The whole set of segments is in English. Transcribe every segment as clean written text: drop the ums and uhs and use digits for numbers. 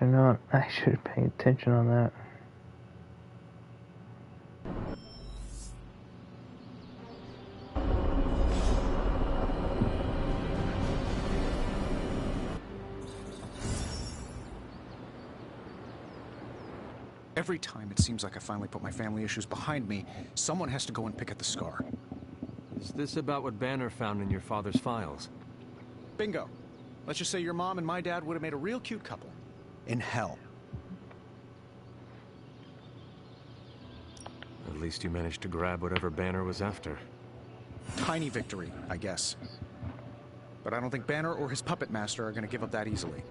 I should pay attention on that. Every time it seems like I finally put my family issues behind me, someone has to go and pick at the scar. Is this about what Banner found in your father's files? Bingo. Let's just say your mom and my dad would have made a real cute couple. In hell. At least you managed to grab whatever Banner was after. Tiny victory, I guess. But I don't think Banner or his puppet master are going to give up that easily.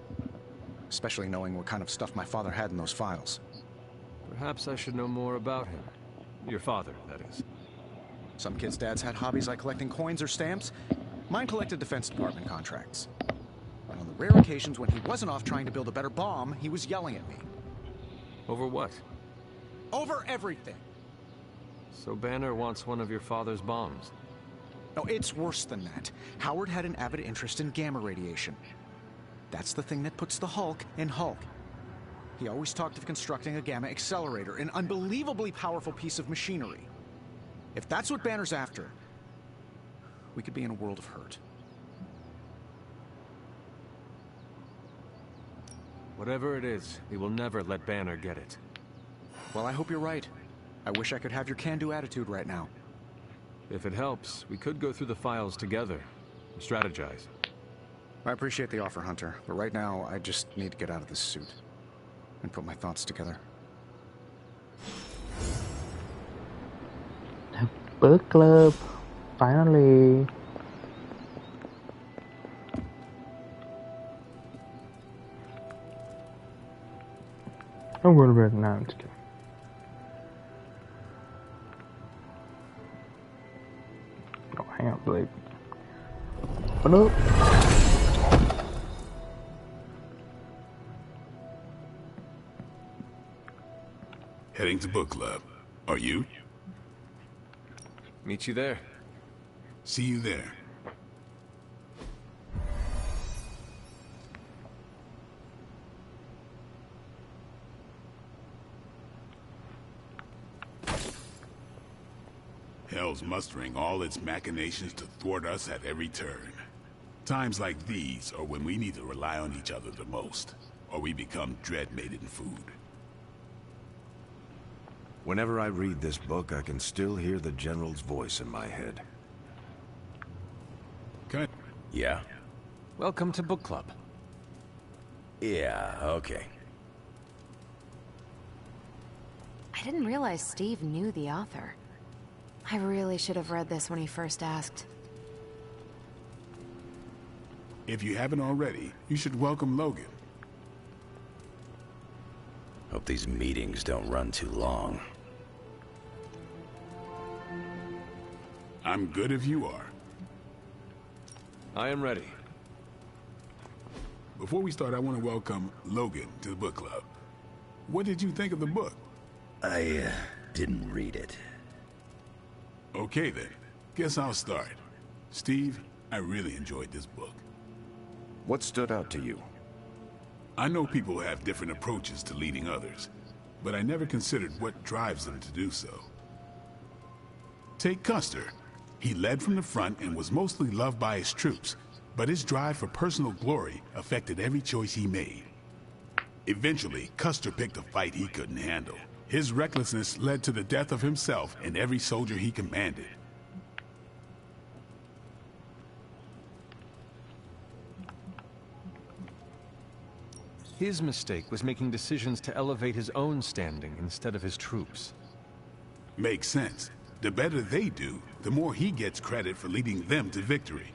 Especially knowing what kind of stuff my father had in those files. Perhaps I should know more about him. Your father, that is. Some kids' dads had hobbies like collecting coins or stamps. Mine collected Defense Department contracts. And on the rare occasions when he wasn't off trying to build a better bomb, he was yelling at me. Over what? Over everything! So Banner wants one of your father's bombs? No, it's worse than that. Howard had an avid interest in gamma radiation. That's the thing that puts the Hulk in Hulk. He always talked of constructing a gamma accelerator, an unbelievably powerful piece of machinery. If that's what Banner's after, we could be in a world of hurt. Whatever it is, we will never let Banner get it. Well, I hope you're right. I wish I could have your can-do attitude right now. If it helps, we could go through the files together, and strategize. I appreciate the offer, Hunter, but right now, I just need to get out of this suit and put my thoughts together. Book club, finally. I'm going to bed now. I'm just kidding. Oh, hang out, Blake. What up? Heading to book club. Are you? Meet you there. See you there. Hell's mustering all its machinations to thwart us at every turn. Times like these are when we need to rely on each other the most, or we become dread-mated food. Whenever I read this book, I can still hear the General's voice in my head. Yeah? Welcome to book club. Yeah, okay. I didn't realize Steve knew the author. I really should have read this when he first asked. If you haven't already, you should welcome Logan. Hope these meetings don't run too long. I'm good if you are. I am ready. Before we start, I want to welcome Logan to the book club. What did you think of the book? I didn't read it. Okay then, guess I'll start. Steve, I really enjoyed this book. What stood out to you? I know people have different approaches to leading others, but I never considered what drives them to do so. Take Custer. He led from the front and was mostly loved by his troops, but his drive for personal glory affected every choice he made. Eventually, Custer picked a fight he couldn't handle. His recklessness led to the death of himself and every soldier he commanded. His mistake was making decisions to elevate his own standing instead of his troops. Makes sense. The better they do, the more he gets credit for leading them to victory.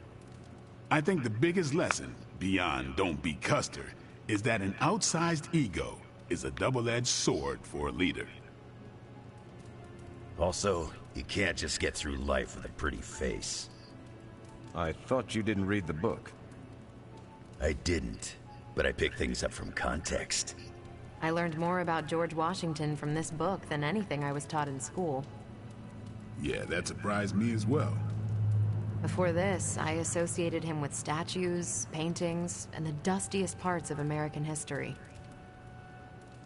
I think the biggest lesson, beyond don't be Custer, is that an outsized ego is a double-edged sword for a leader. Also, you can't just get through life with a pretty face. I thought you didn't read the book. I didn't, but I picked things up from context. I learned more about George Washington from this book than anything I was taught in school. Yeah, that surprised me as well. Before this, I associated him with statues, paintings, and the dustiest parts of American history.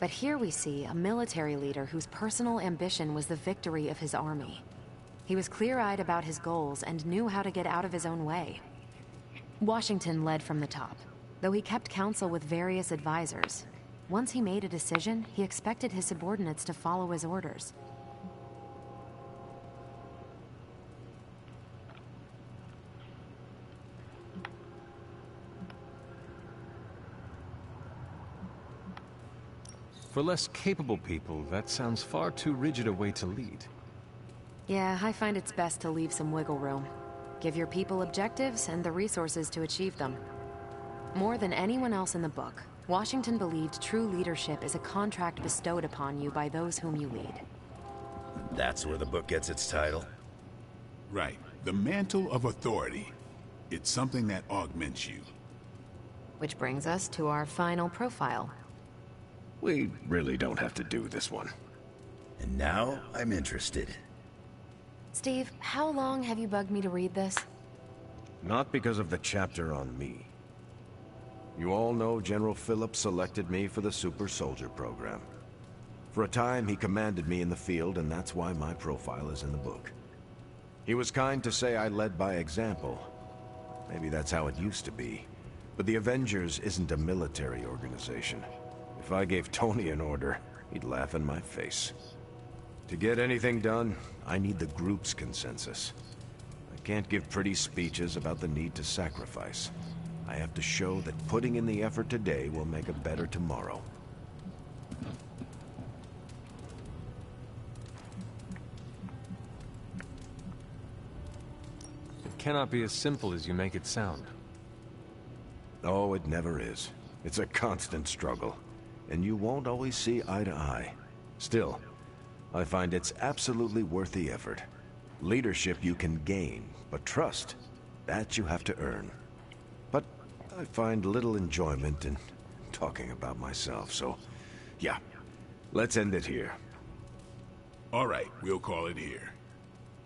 But here we see a military leader whose personal ambition was the victory of his army. He was clear-eyed about his goals and knew how to get out of his own way. Washington led from the top, though he kept counsel with various advisors. Once he made a decision, he expected his subordinates to follow his orders. For less capable people, that sounds far too rigid a way to lead. Yeah, I find it's best to leave some wiggle room. Give your people objectives and the resources to achieve them. More than anyone else in the book, Washington believed true leadership is a contract bestowed upon you by those whom you lead. That's where the book gets its title. Right. The mantle of authority. It's something that augments you. Which brings us to our final profile. We really don't have to do this one. And now I'm interested. Steve, how long have you bugged me to read this? Not because of the chapter on me. You all know General Phillips selected me for the Super Soldier program. For a time, he commanded me in the field, and that's why my profile is in the book. He was kind to say I led by example. Maybe that's how it used to be. But the Avengers isn't a military organization. If I gave Tony an order, he'd laugh in my face. To get anything done, I need the group's consensus. I can't give pretty speeches about the need to sacrifice. I have to show that putting in the effort today will make a better tomorrow. It cannot be as simple as you make it sound. Oh, it never is. It's a constant struggle. And you won't always see eye to eye. Still, I find it's absolutely worth the effort. Leadership you can gain, but trust, that you have to earn. But I find little enjoyment in talking about myself, so yeah, let's end it here. All right, we'll call it here.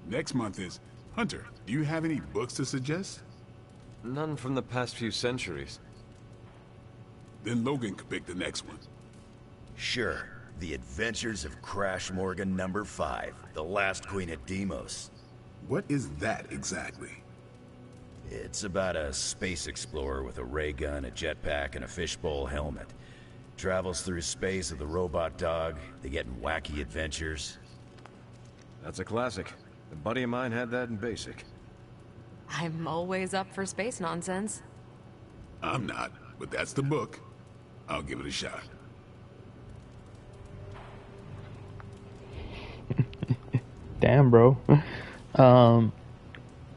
Next month is... Hunter, do you have any books to suggest? None from the past few centuries. Then Logan could pick the next one. Sure. The Adventures of Crash Morgan number 5, The Last Queen at Deimos. What is that exactly? It's about a space explorer with a ray gun, a jetpack, and a fishbowl helmet. Travels through space with a robot dog. They get in wacky adventures. That's a classic. A buddy of mine had that in basic. I'm always up for space nonsense. I'm not, but that's the book. I'll give it a shot. Damn, bro. But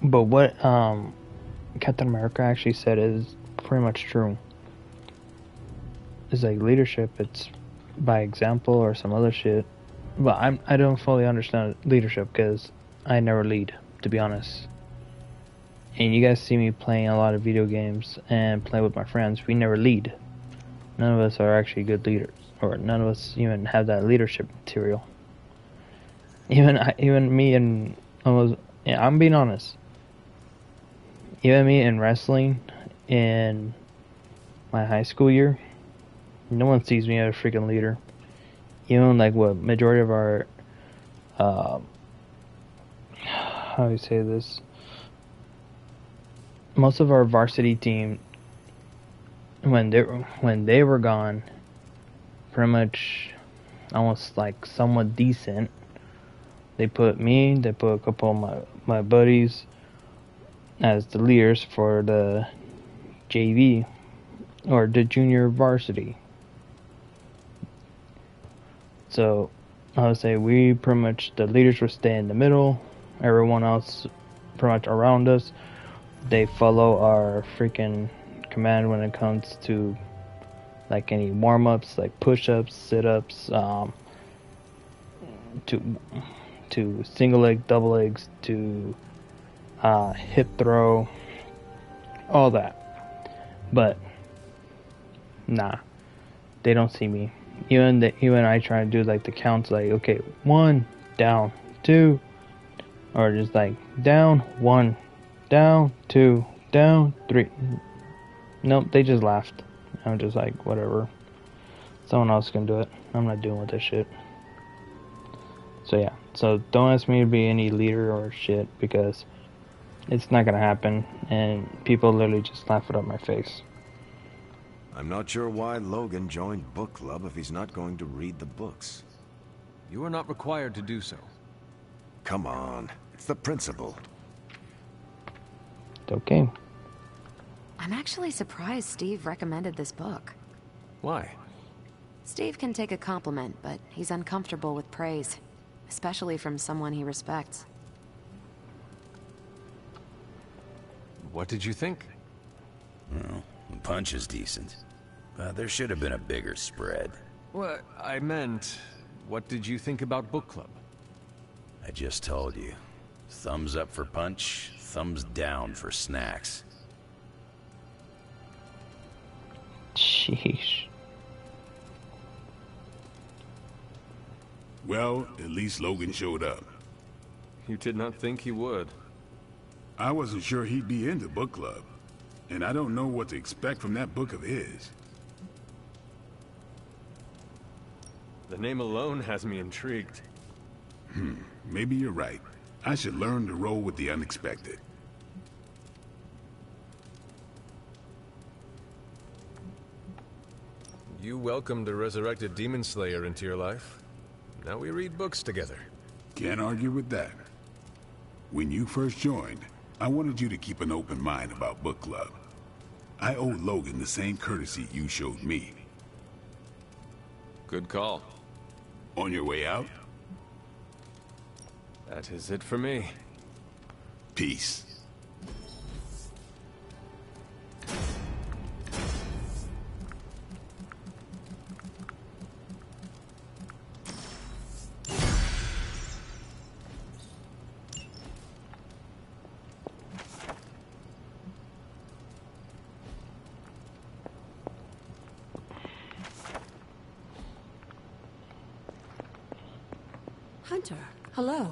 what Captain America actually said is pretty much true. It's like leadership, it's by example or some other shit. But I don't fully understand leadership because I never lead, to be honest. And you guys see me playing a lot of video games and play with my friends. We never lead. None of us are actually good leaders, or none of us even have that leadership material. Even me and I'm being honest. Even me in wrestling in my high school year, no one sees me as a freaking leader. Even like what majority of our how do you say this? Most of our varsity team, when they were gone, pretty much almost like somewhat decent. They put a couple of my buddies as the leaders for the JV or the junior varsity. So I would say we pretty much, the leaders would stay in the middle. Everyone else pretty much around us, they follow our freaking command when it comes to like any warm-ups, like push-ups, sit-ups, to single leg, double legs, to hip throw, all that. But nah, they don't see me. Even I try to do like the counts, like okay, 1 down, 2, or just like down 1, down 2, down 3. Nope, they just laughed. I'm just like whatever. Someone else can do it. I'm not dealing with this shit. So yeah. So don't ask me to be any leader or shit, because it's not gonna happen, and people literally just laugh it up my face. I'm not sure why Logan joined book club if he's not going to read the books. You are not required to do so. Come on, it's the principle. Okay. I'm actually surprised Steve recommended this book. Why? Steve can take a compliment, but he's uncomfortable with praise, especially from someone he respects. What did you think? Well, Punch is decent. But there should have been a bigger spread. What I meant, what did you think about book club? I just told you. Thumbs up for Punch, thumbs down for snacks. Sheesh. Well, at least Logan showed up. You did not think he would. I wasn't sure he'd be into book club, and I don't know what to expect from that book of his. The name alone has me intrigued. Maybe you're right. I should learn to roll with the unexpected. You welcomed a resurrected demon slayer into your life. Now we read books together. Can't argue with that. When you first joined, I wanted you to keep an open mind about book club. I owe Logan the same courtesy you showed me. Good call. On your way out? That is it for me. Peace. Hunter, hello.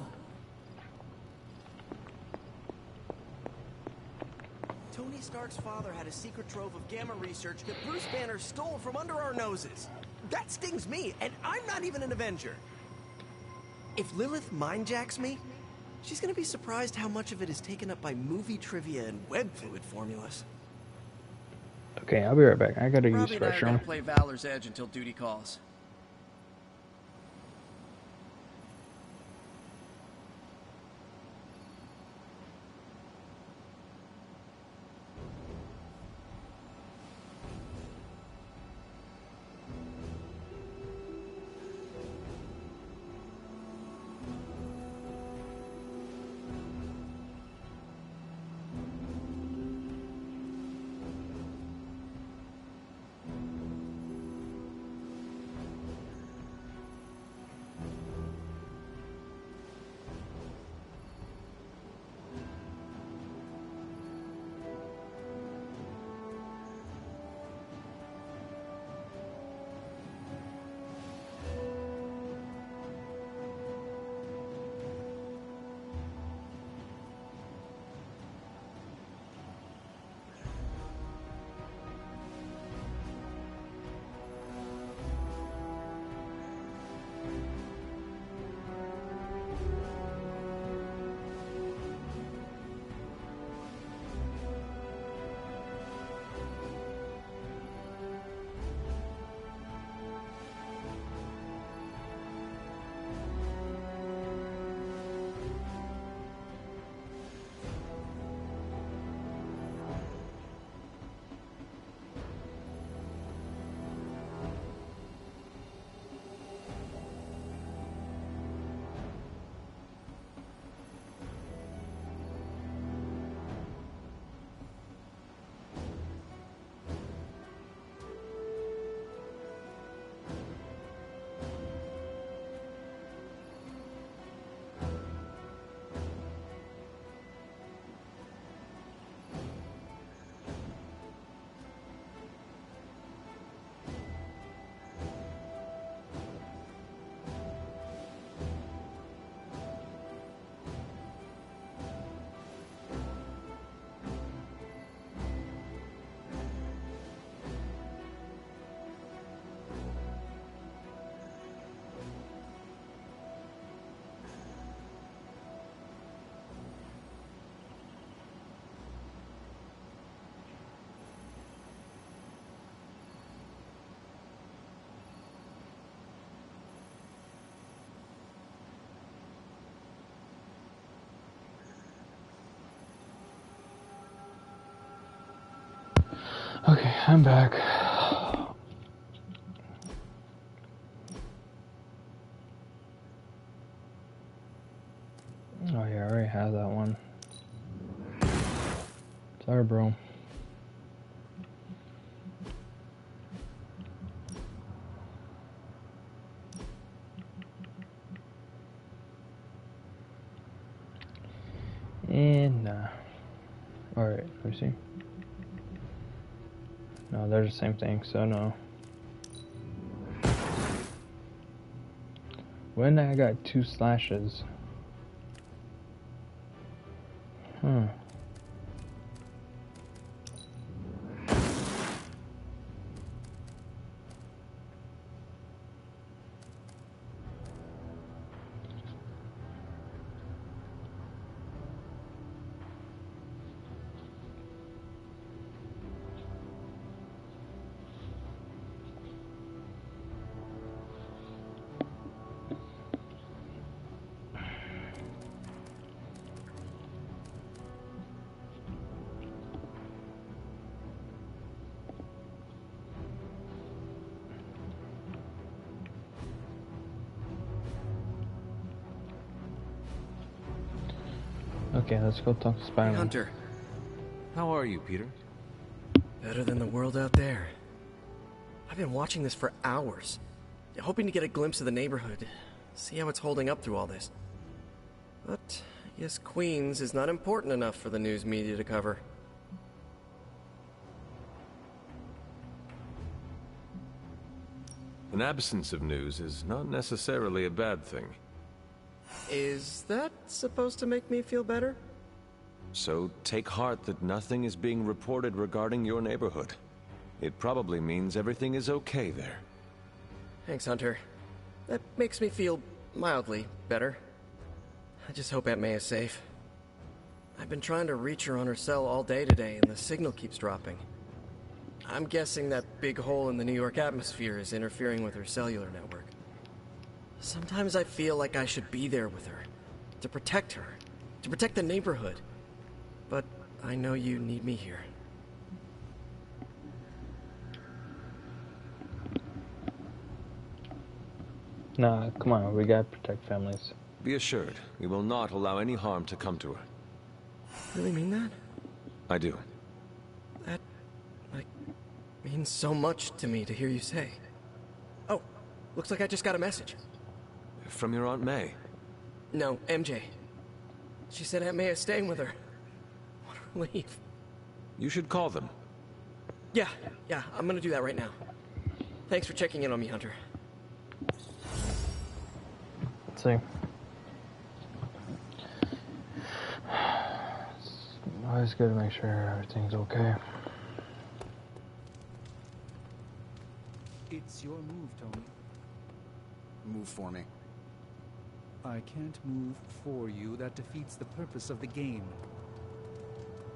Tony Stark's father had a secret trove of gamma research that Bruce Banner stole from under our noses. That stings me, and I'm not even an Avenger. If Lilith mindjacks me, she's gonna be surprised how much of it is taken up by movie trivia and web fluid formulas. Okay, I'll be right back. I gotta use Robbie and I are gonna restroom. play Valor's Edge until duty calls. Okay, I'm back. Oh yeah, I already have that one. Sorry, bro. And nah. Alright, let me see. No, they're the same thing, so no. When I got 2 slashes. Okay, let's go talk to Hey, Spider-Man. Hunter. How are you, Peter? Better than the world out there. I've been watching this for hours, hoping to get a glimpse of the neighborhood, see how it's holding up through all this. But I guess Queens is not important enough for the news media to cover. An absence of news is not necessarily a bad thing. Is that supposed to make me feel better? So take heart that nothing is being reported regarding your neighborhood. It probably means everything is okay there. Thanks, Hunter. That makes me feel mildly better. I just hope Aunt May is safe. I've been trying to reach her on her cell all day today, and the signal keeps dropping. I'm guessing that big hole in the New York atmosphere is interfering with her cellular network. Sometimes I feel like I should be there with her, to protect her, to protect the neighborhood. But I know you need me here. Nah, come on, we gotta protect families. Be assured, we will not allow any harm to come to her. Really mean that? I do. That, means so much to me to hear you say. Oh, looks like I just got a message. From your Aunt May? No, MJ. She said Aunt May is staying with her. What a relief. You should call them. Yeah, I'm gonna do that right now. Thanks for checking in on me, Hunter. Let's see. It's always good to make sure everything's okay. It's your move, Tony. Move for me. I can't move for you. That defeats the purpose of the game.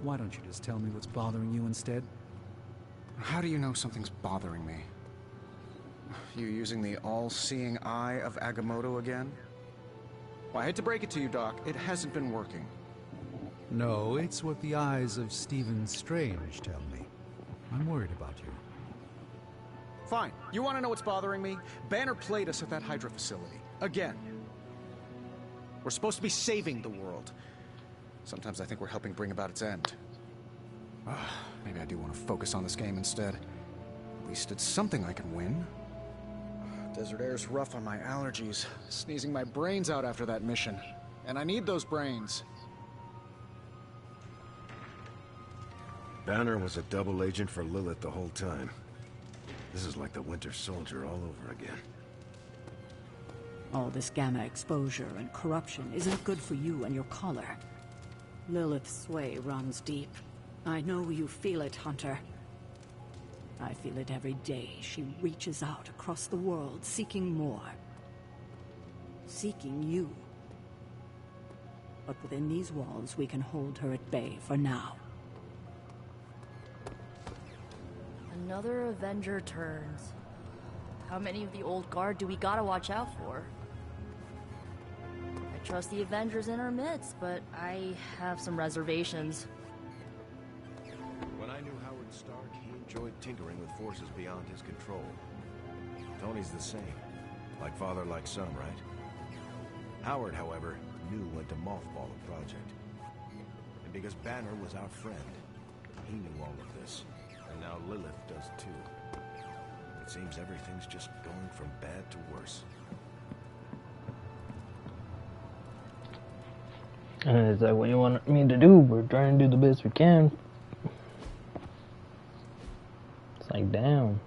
Why don't you just tell me what's bothering you instead? How do you know something's bothering me? You using the all-seeing eye of Agamotto again? Well, I hate to break it to you, Doc. It hasn't been working. No, it's what the eyes of Stephen Strange tell me. I'm worried about you. Fine. You want to know what's bothering me? Banner played us at that Hydra facility. Again. We're supposed to be saving the world. Sometimes I think we're helping bring about its end. Maybe I do want to focus on this game instead. At least it's something I can win. Desert air's rough on my allergies. Sneezing my brains out after that mission. And I need those brains. Banner was a double agent for Lilith the whole time. This is like the Winter Soldier all over again. All this gamma exposure and corruption isn't good for you and your collar. Lilith's sway runs deep. I know you feel it, Hunter. I feel it every day. She reaches out across the world, seeking more. Seeking you. But within these walls, we can hold her at bay for now. Another Avenger turns. How many of the old guard do we gotta watch out for? I trust the Avengers in our midst, but I have some reservations. When I knew Howard Stark, he enjoyed tinkering with forces beyond his control. Tony's the same. Like father, like son, right? Howard, however, knew when to mothball a project. And because Banner was our friend, he knew all of this. And now Lilith does too. It seems everything's just going from bad to worse. And it's like, what you want me to do? We're trying to do the best we can. It's like, damn.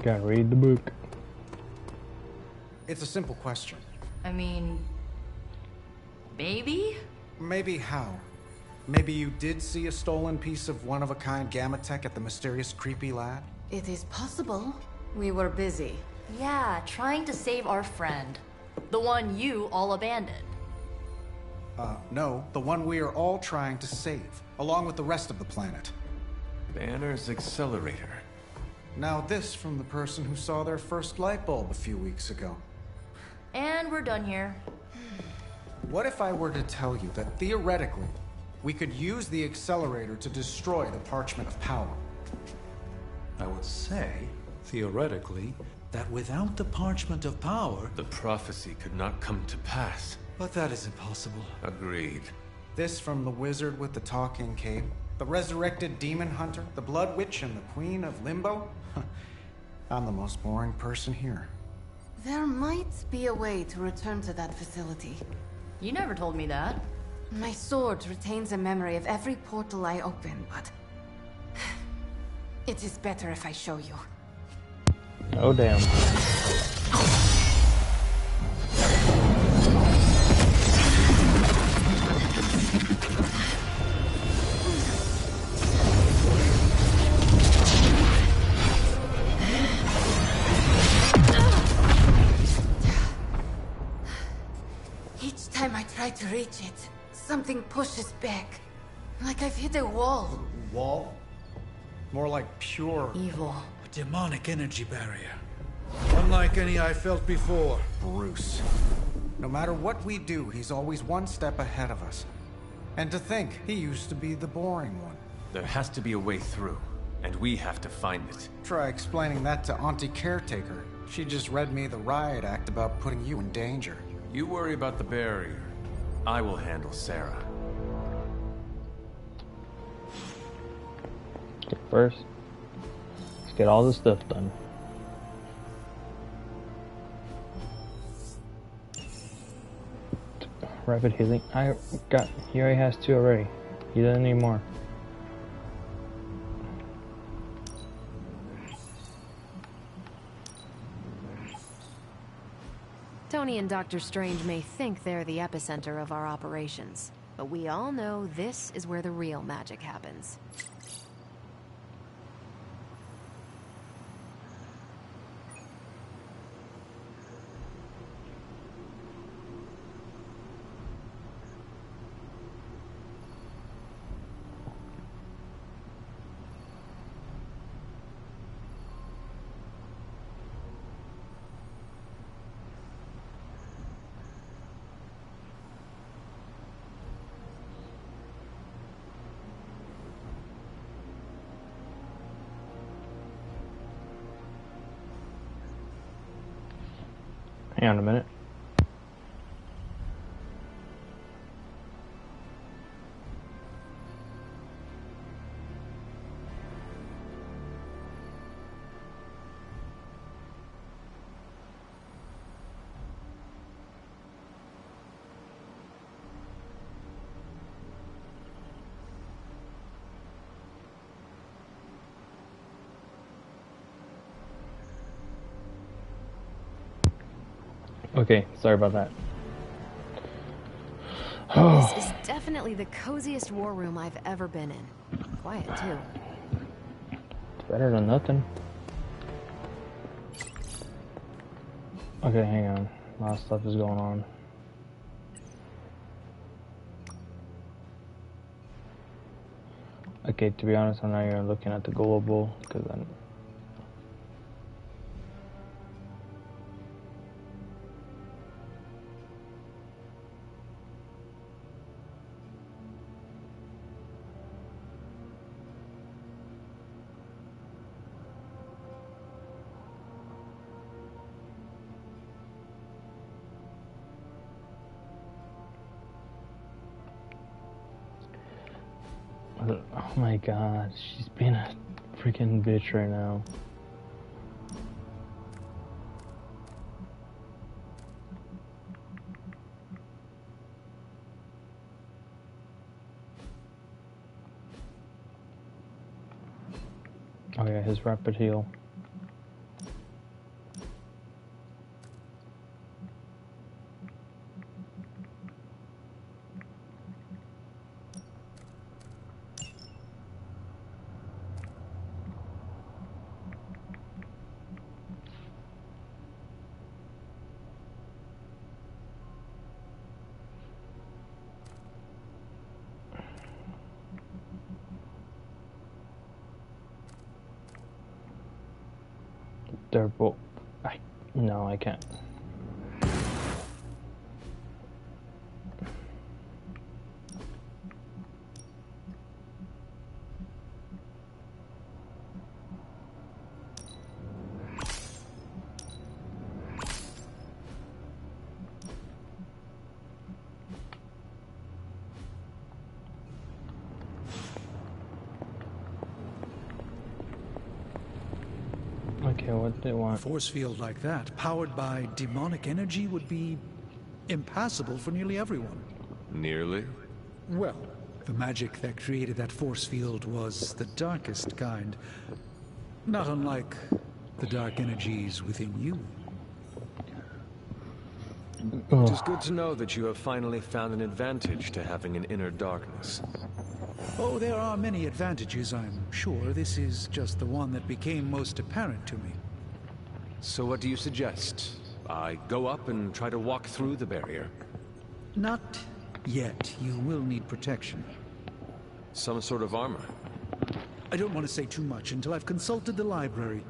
Gotta read the book. It's a simple question. I mean, maybe? Maybe how? Maybe you did see a stolen piece of one-of-a-kind gamma tech at the mysterious creepy lad? It is possible. We were busy. Yeah, trying to save our friend. The one you all abandoned. No, the one we are all trying to save, along with the rest of the planet. Banner's accelerator. Now this from the person who saw their first light bulb a few weeks ago. And we're done here. What if I were to tell you that theoretically, we could use the accelerator to destroy the Parchment of Power? I would say, theoretically, that without the Parchment of Power... The prophecy could not come to pass. But that is impossible. Agreed. This from the wizard with the talking cape, the resurrected demon hunter, the blood witch, and the queen of limbo? I'm the most boring person here. There might be a way to return to that facility. You never told me that. My sword retains a memory of every portal I open, but... it is better if I show you. Oh, damn. Each time I try to reach it, something pushes back. Like I've hit a wall. Wall? More like pure... Evil. A demonic energy barrier. Unlike any I felt before. Bruce. No matter what we do, he's always one step ahead of us. And to think, he used to be the boring one. There has to be a way through, and we have to find it. Try explaining that to Auntie Caretaker. She just read me the riot act about putting you in danger. You worry about the barrier. I will handle Sarah. First, let's get all this stuff done. Rapid healing. He already has 2 already. He doesn't need more. Tony. Tony and Dr. Strange may think they're the epicenter of our operations, but we all know this is where the real magic happens. Hang on a minute. Okay, sorry about that. This is definitely the coziest war room I've ever been in. Quiet, too. It's better than nothing. Okay, hang on. A lot of stuff is going on. Okay, to be honest, I'm not even looking at the global because I'm... Oh my god, she's being a freaking bitch right now. Oh yeah, his rapid heal. They're both... No, I can't. Okay, what do they want? A force field like that, powered by demonic energy, would be impassable for nearly everyone. Nearly? Well, the magic that created that force field was the darkest kind. Not unlike the dark energies within you. It is good to know that you have finally found an advantage to having an inner darkness. Oh, there are many advantages, I'm sure. This is just the one that became most apparent to me. So what do you suggest? I go up and try to walk through the barrier? Not yet. You will need protection. Some sort of armor? I don't want to say too much until I've consulted the library.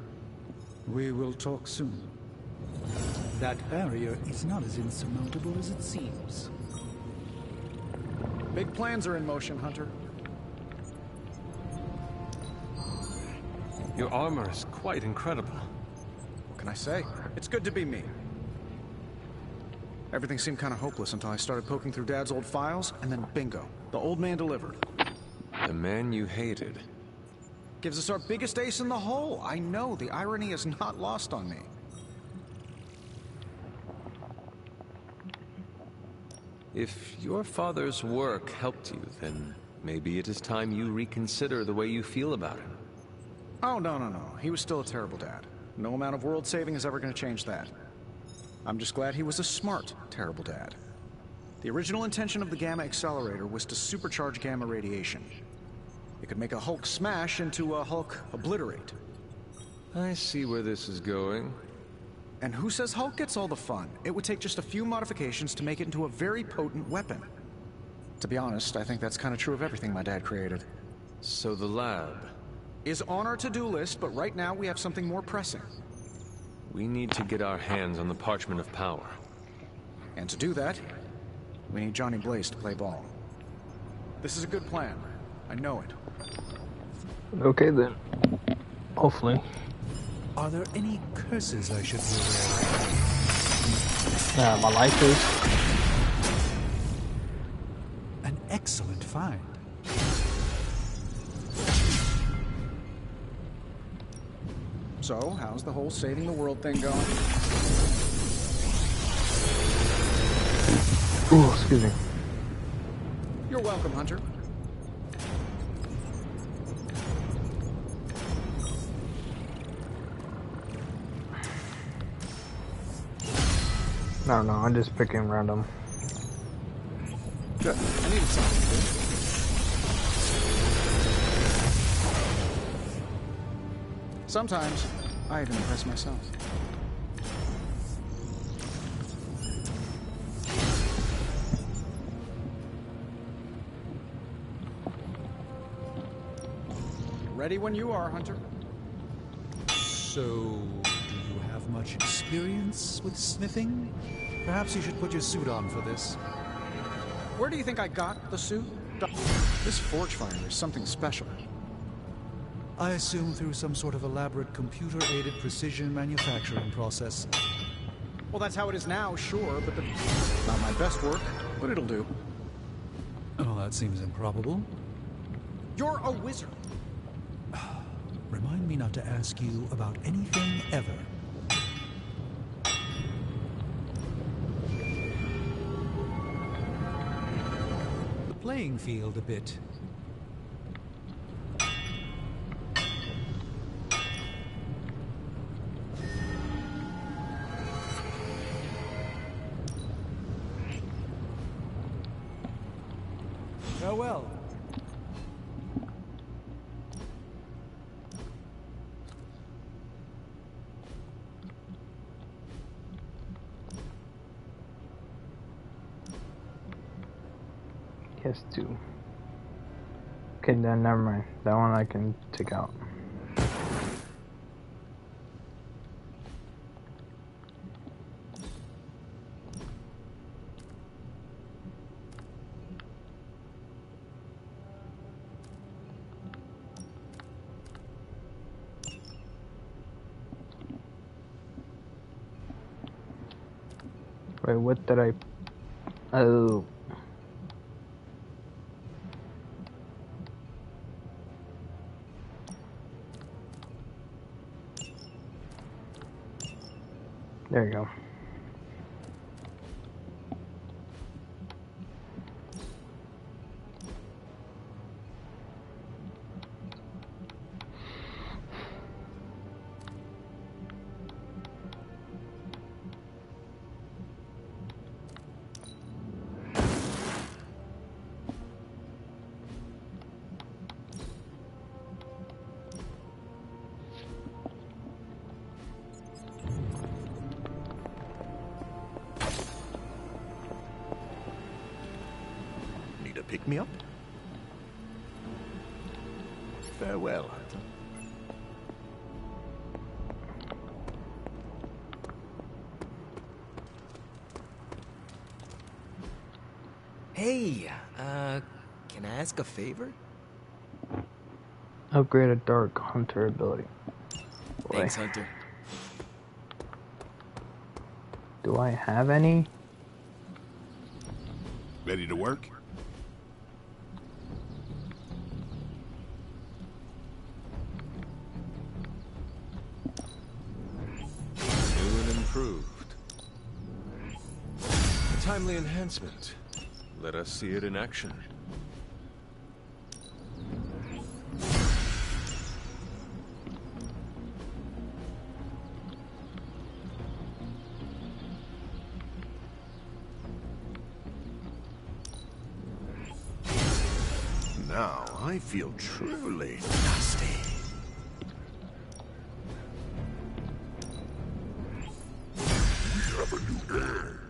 We will talk soon. That barrier is not as insurmountable as it seems. Big plans are in motion, Hunter. Your armor is quite incredible. What can I say? It's good to be me. Everything seemed kind of hopeless until I started poking through Dad's old files, and then bingo, the old man delivered. The man you hated. Gives us our biggest ace in the hole. I know, the irony is not lost on me. If your father's work helped you, then maybe it is time you reconsider the way you feel about him. Oh, no. He was still a terrible dad. No amount of world saving is ever going to change that. I'm just glad he was a smart, terrible dad. The original intention of the Gamma Accelerator was to supercharge gamma radiation. It could make a Hulk smash into a Hulk obliterate. I see where this is going. And who says Hulk gets all the fun? It would take just a few modifications to make it into a very potent weapon. To be honest, I think that's kind of true of everything my dad created. So the lab is on our to-do list, but right now we have something more pressing. We need to get our hands on the Parchment of Power. And to do that, we need Johnny Blaze to play ball. This is a good plan. I know it. Okay then. Hopefully. Are there any curses I should be aware of? My life is an excellent find. So, how's the whole saving the world thing going? Ooh, excuse me. You're welcome, Hunter. No, I'm just picking random. Good. I needed something to do. Sometimes, I even impress myself. Ready when you are, Hunter. So, do you have much experience with smithing? Perhaps you should put your suit on for this. Where do you think I got the suit? This forge fire is something special. I assume through some sort of elaborate computer-aided precision manufacturing process. Well, that's how it is now, sure, but not my best work, but it'll do. Oh, that seems improbable. You're a wizard. Remind me not to ask you about anything ever. The playing field a bit. Farewell. Yes, two. Okay, then never mind. That one I can take out. Wait, what did I... Oh... There you go. Pick me up? Farewell, Hunter. Hey, can I ask a favor? Upgrade a Dark Hunter ability. Boy. Thanks, Hunter. Do I have any? Ready to work? Improved. A timely enhancement. Let us see it in action. Now I feel truly dusty. We have a new heir.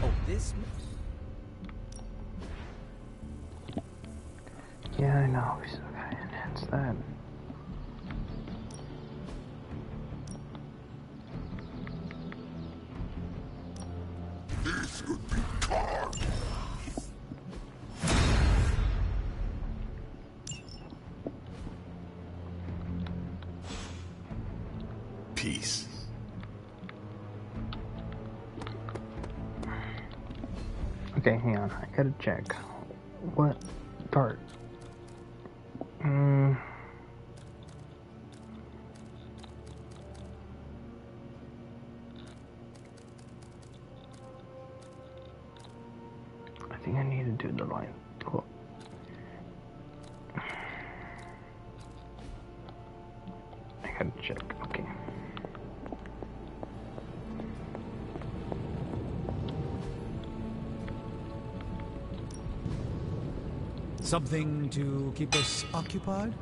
Oh, this... Yeah, I know. We still gotta enhance that. This could be carved. Peace. Okay, hang on. I gotta check. What dart? I think I need to do the line. Cool. I gotta check. Okay. Something to keep us occupied?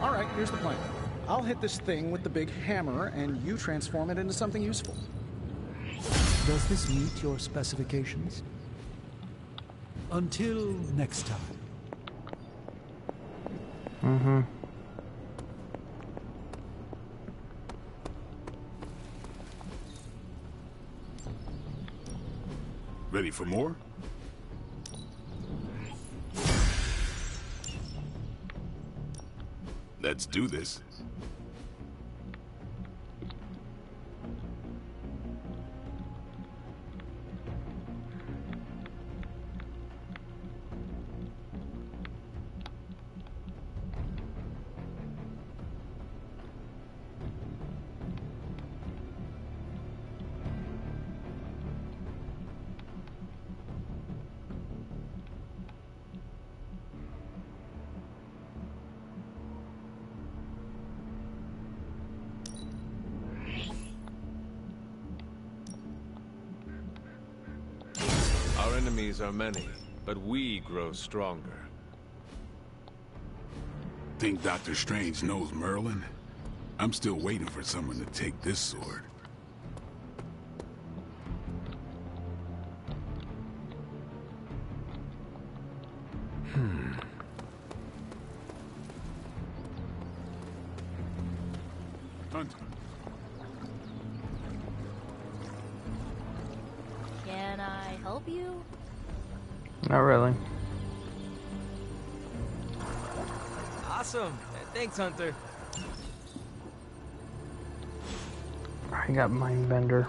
All right, here's the plan. I'll hit this thing with the big hammer, and you transform it into something useful. Does this meet your specifications? Until next time. Mm-hmm. Ready for more? Let's do this. Our enemies are many, but we grow stronger. Think Dr. Strange knows Merlin? I'm still waiting for someone to take this sword. Hunter. Can I help you? Not really. Awesome. Thanks, Hunter. I got Mind Bender.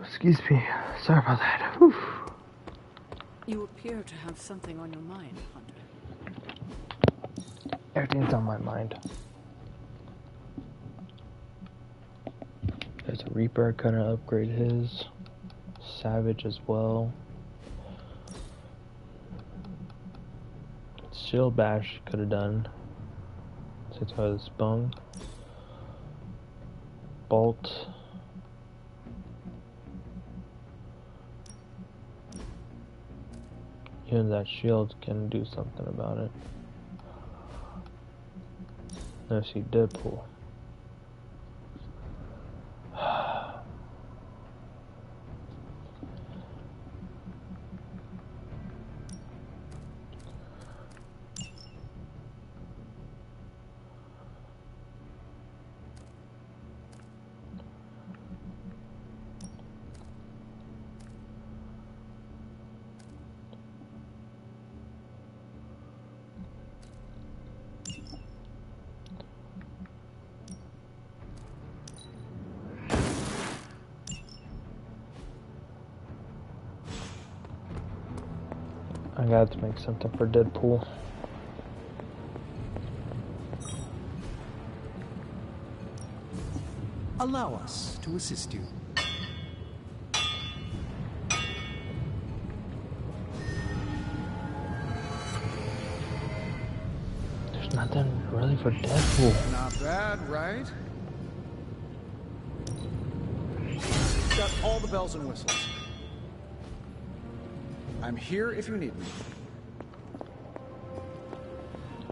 Excuse me. Sorry about that. Whew. You appear to have something on your mind, Hunter. Everything's on my mind. There's a Reaper, gonna upgrade his. Savage as well. Shield Bash could have done. Since I was Bung. Bolt. Even that shield can do something about it. No, see Deadpool. I got to make something for Deadpool. Allow us to assist you. There's nothing really for Deadpool. Not bad, right? Got all the bells and whistles. I'm here if you need me.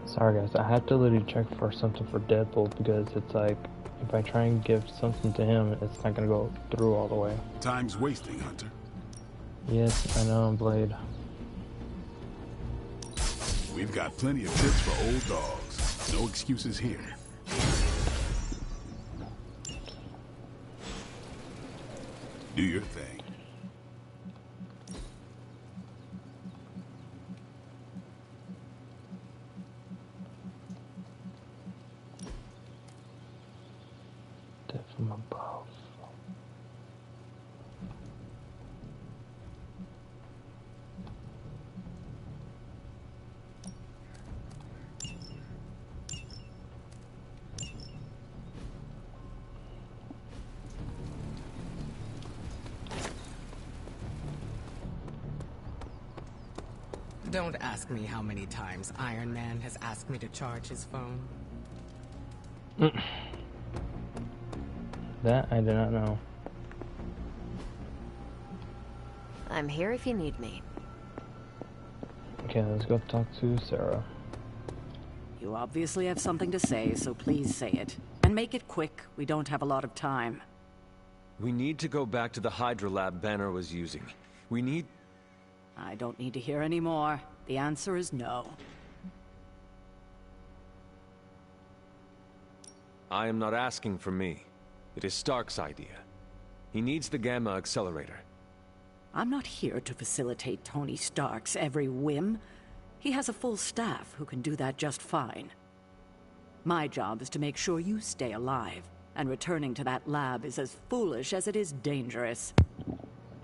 Sorry guys, I have to literally check for something for Deadpool because it's like, if I try and give something to him, it's not gonna go through all the way. Time's wasting, Hunter. Yes, I know, Blade. We've got plenty of tips for old dogs. No excuses here. Do your thing. Death from above. Don't ask me how many times Iron Man has asked me to charge his phone. That I do not know. I'm here if you need me. Okay, let's go talk to Sarah. You obviously have something to say, so please say it. And make it quick. We don't have a lot of time. We need to go back to the Hydra lab Banner was using. We need... I don't need to hear any more. The answer is no. I am not asking for me. It is Stark's idea. He needs the Gamma Accelerator. I'm not here to facilitate Tony Stark's every whim. He has a full staff who can do that just fine. My job is to make sure you stay alive, and returning to that lab is as foolish as it is dangerous.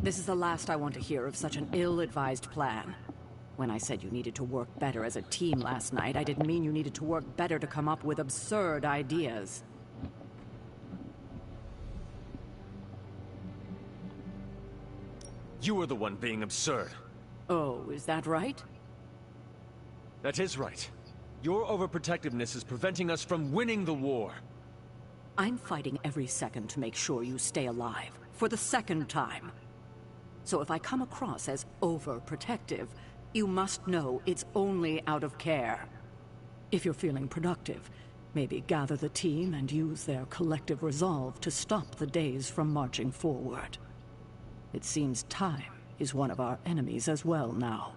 This is the last I want to hear of such an ill-advised plan. When I said you needed to work better as a team last night, I didn't mean you needed to work better to come up with absurd ideas. You are the one being absurd. Oh, is that right? That is right. Your overprotectiveness is preventing us from winning the war. I'm fighting every second to make sure you stay alive, for the second time. So if I come across as overprotective, you must know it's only out of care. If you're feeling productive, maybe gather the team and use their collective resolve to stop the days from marching forward. It seems time is one of our enemies as well now.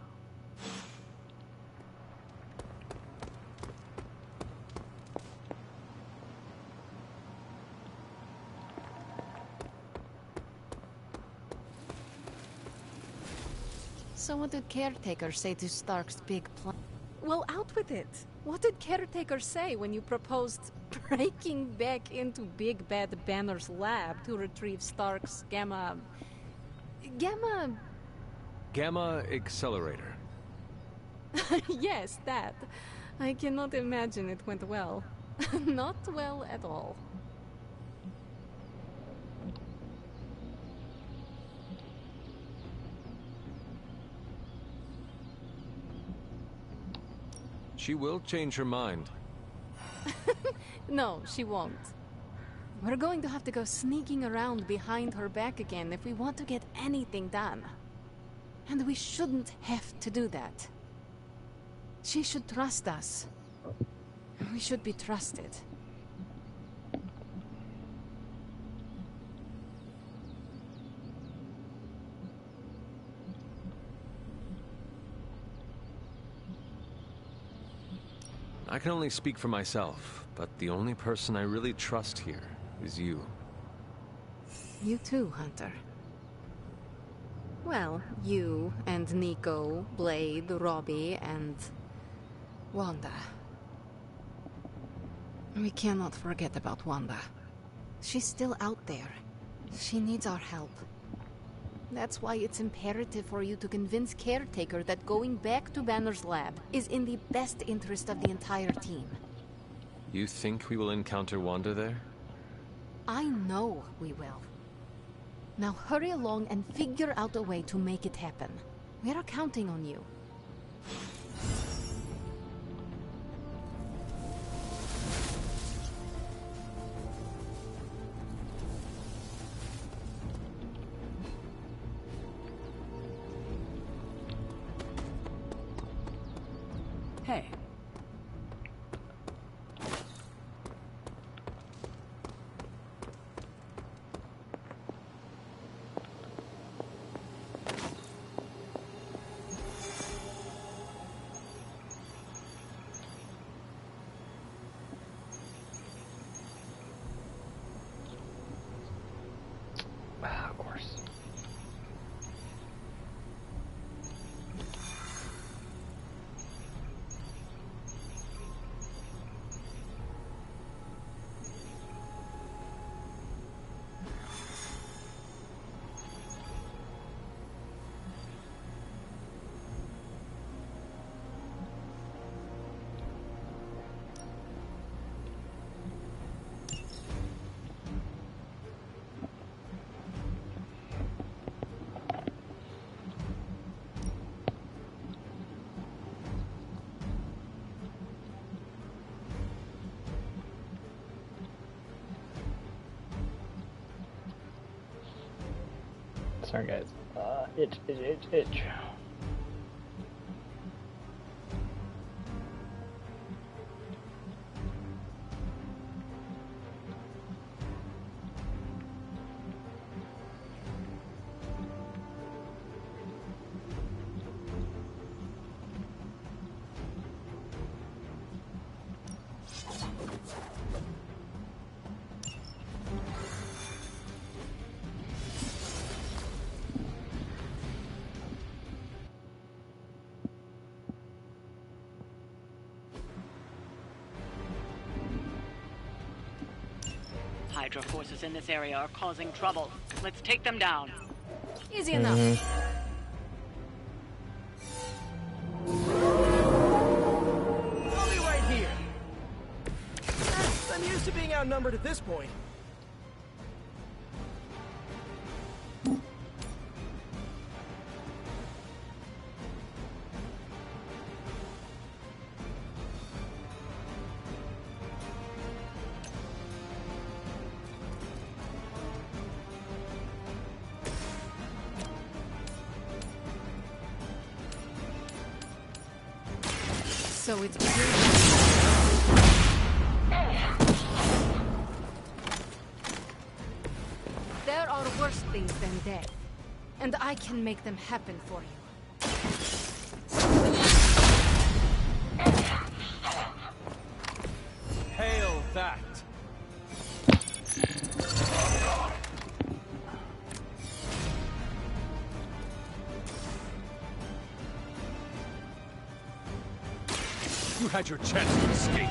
So what did Caretaker say to Stark's big plan? Well, out with it. What did Caretaker say when you proposed breaking back into Big Bad Banner's lab to retrieve Stark's Gamma Accelerator. Yes, that. I cannot imagine it went well. Not well at all. She will change her mind. No, she won't. We're going to have to go sneaking around behind her back again if we want to get anything done. And we shouldn't have to do that. She should trust us. We should be trusted. I can only speak for myself, but the only person I really trust here is you. You too, Hunter. Well, you and Nico, Blade, Robbie, and Wanda. We cannot forget about Wanda. She's still out there. She needs our help. That's why it's imperative for you to convince Caretaker that going back to Banner's lab is in the best interest of the entire team. You think we will encounter Wanda there? I know we will. Now hurry along and figure out a way to make it happen. We're counting on you. Hey. Of course. Sorry guys. Itch. Hydra forces in this area are causing trouble. Let's take them down. Easy enough. I'll be right here. I'm used to being outnumbered at this point. So it's there are worse things than death, and I can make them happen for you. Hail that! You had your chance to escape.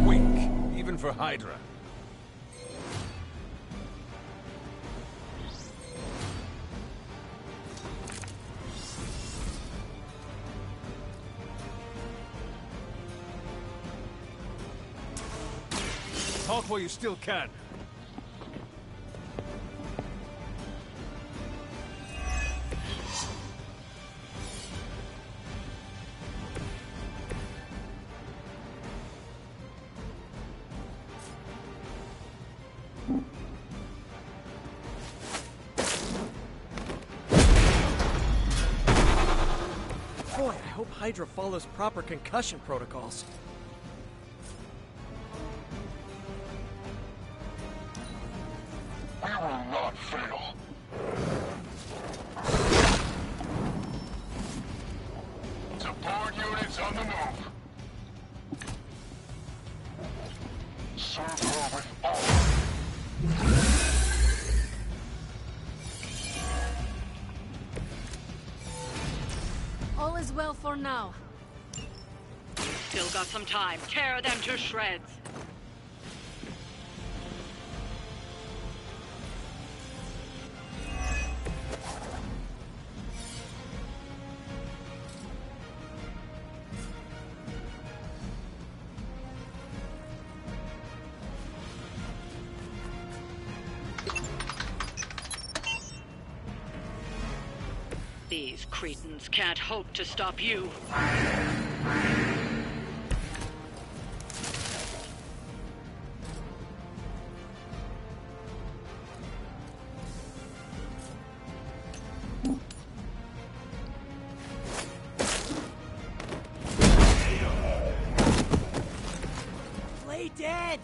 Weak, even for Hydra. Talk while you still can. Boy, I hope Hydra follows proper concussion protocols. We will not fail. Support units on the move. Serve her with honor. All is well for now. Still got some time. Tear them to shreds. These cretins can't hope to stop you. Play dead!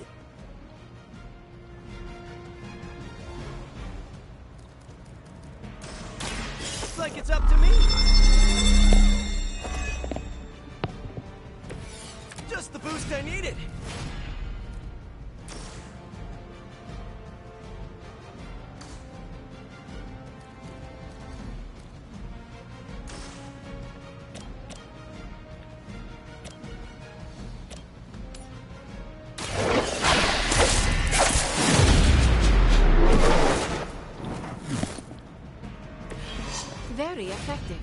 Looks like it's up to me. Just the boost I needed. Very effective.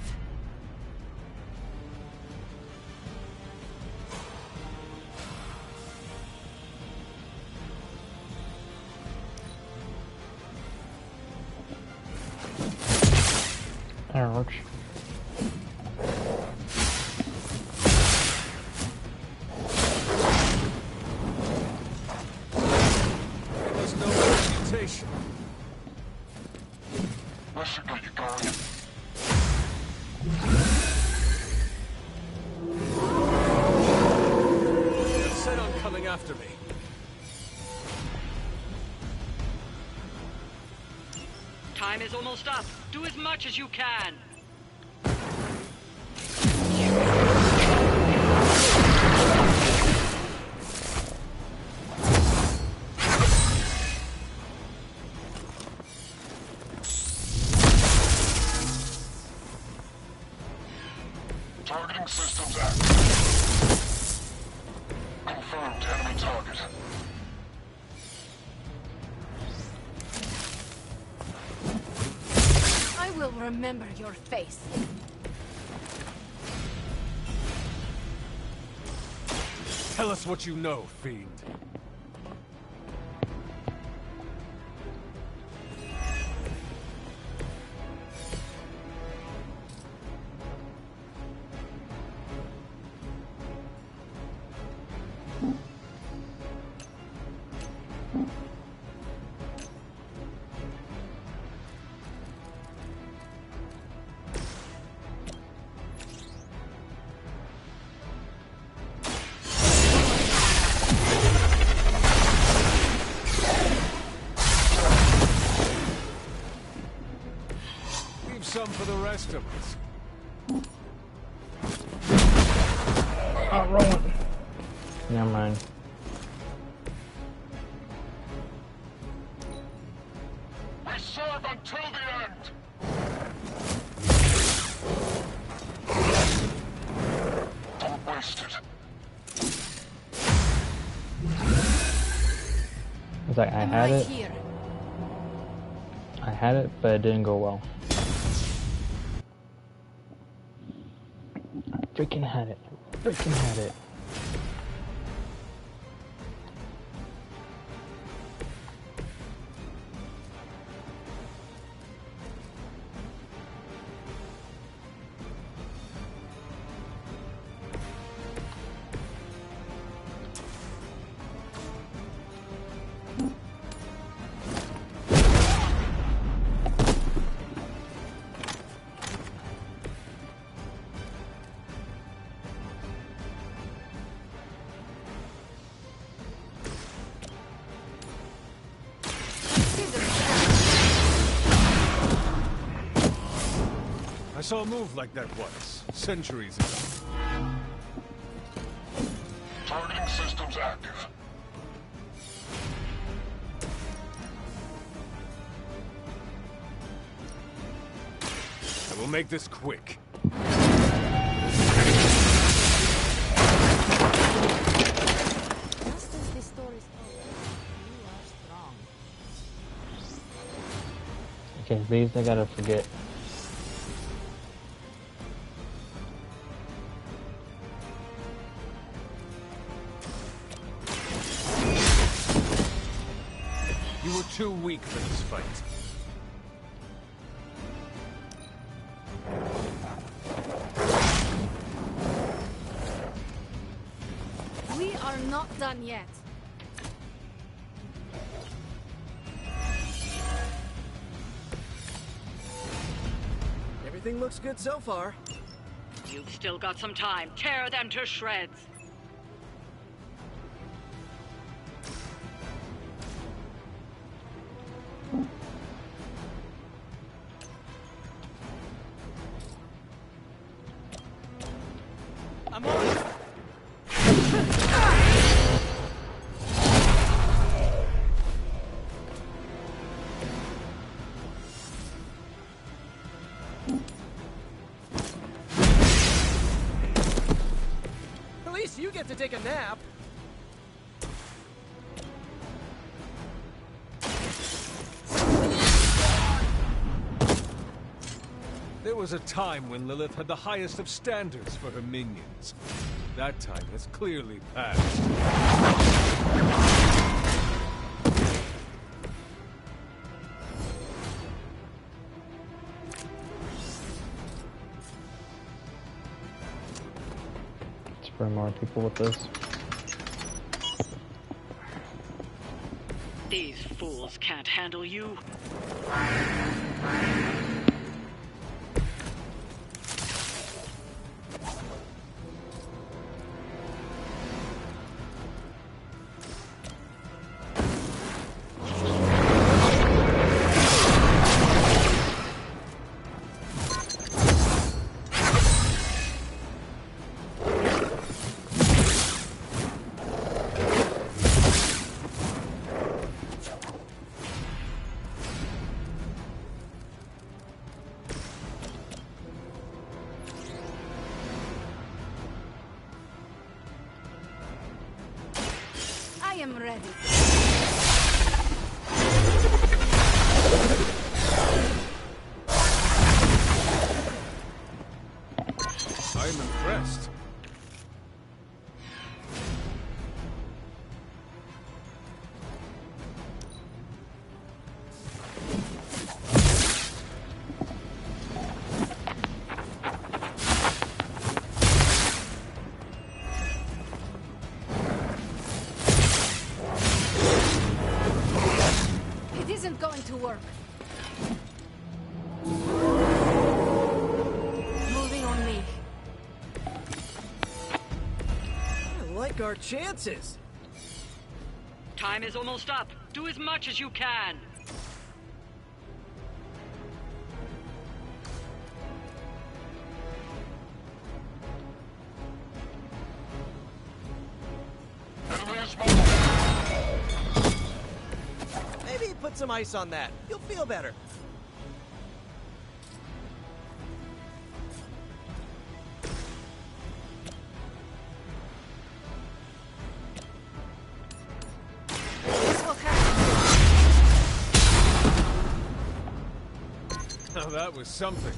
Ouch. There's no reputation. That should get you going. They're set on coming after me. Time is almost up. Do as much as you can. Targeting systems active. Confirmed enemy target. I will remember your face. Tell us what you know, fiend. Leave some for the rest of us. Oh, Rowan. Never mind. We serve until the end. Don't waste it. It's like I had it. I had it, but it didn't go well. I freaking had it. Freaking had it. I saw a move like that once, centuries ago. Targeting systems active. I will make this quick. Just as the story's over, you are strong. Okay, these I gotta forget. You were too weak for this fight. are not done yet. Everything looks good so far. You've still got some time. Tear them to shreds. I'm on it. At least you get to take a nap. There was a time when Lilith had the highest of standards for her minions. That time has clearly passed. Let's bring more people with this. These fools can't handle you. I am ready. I'm impressed. It isn't going to work. Moving on me. I like our chances. Time is almost up. Do as much as you can. Maybe put some ice on that. You'll feel better. This will help. Now that was something.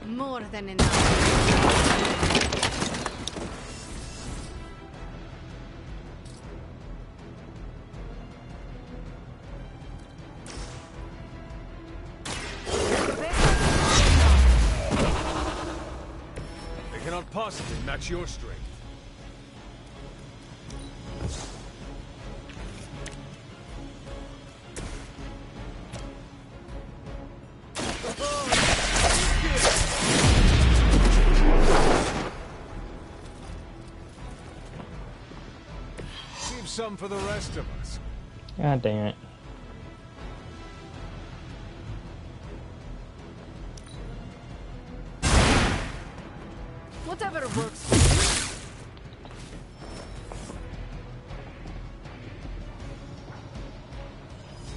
More than enough. They cannot possibly match your strength. Leave some for the rest of us. God damn it. Whatever works for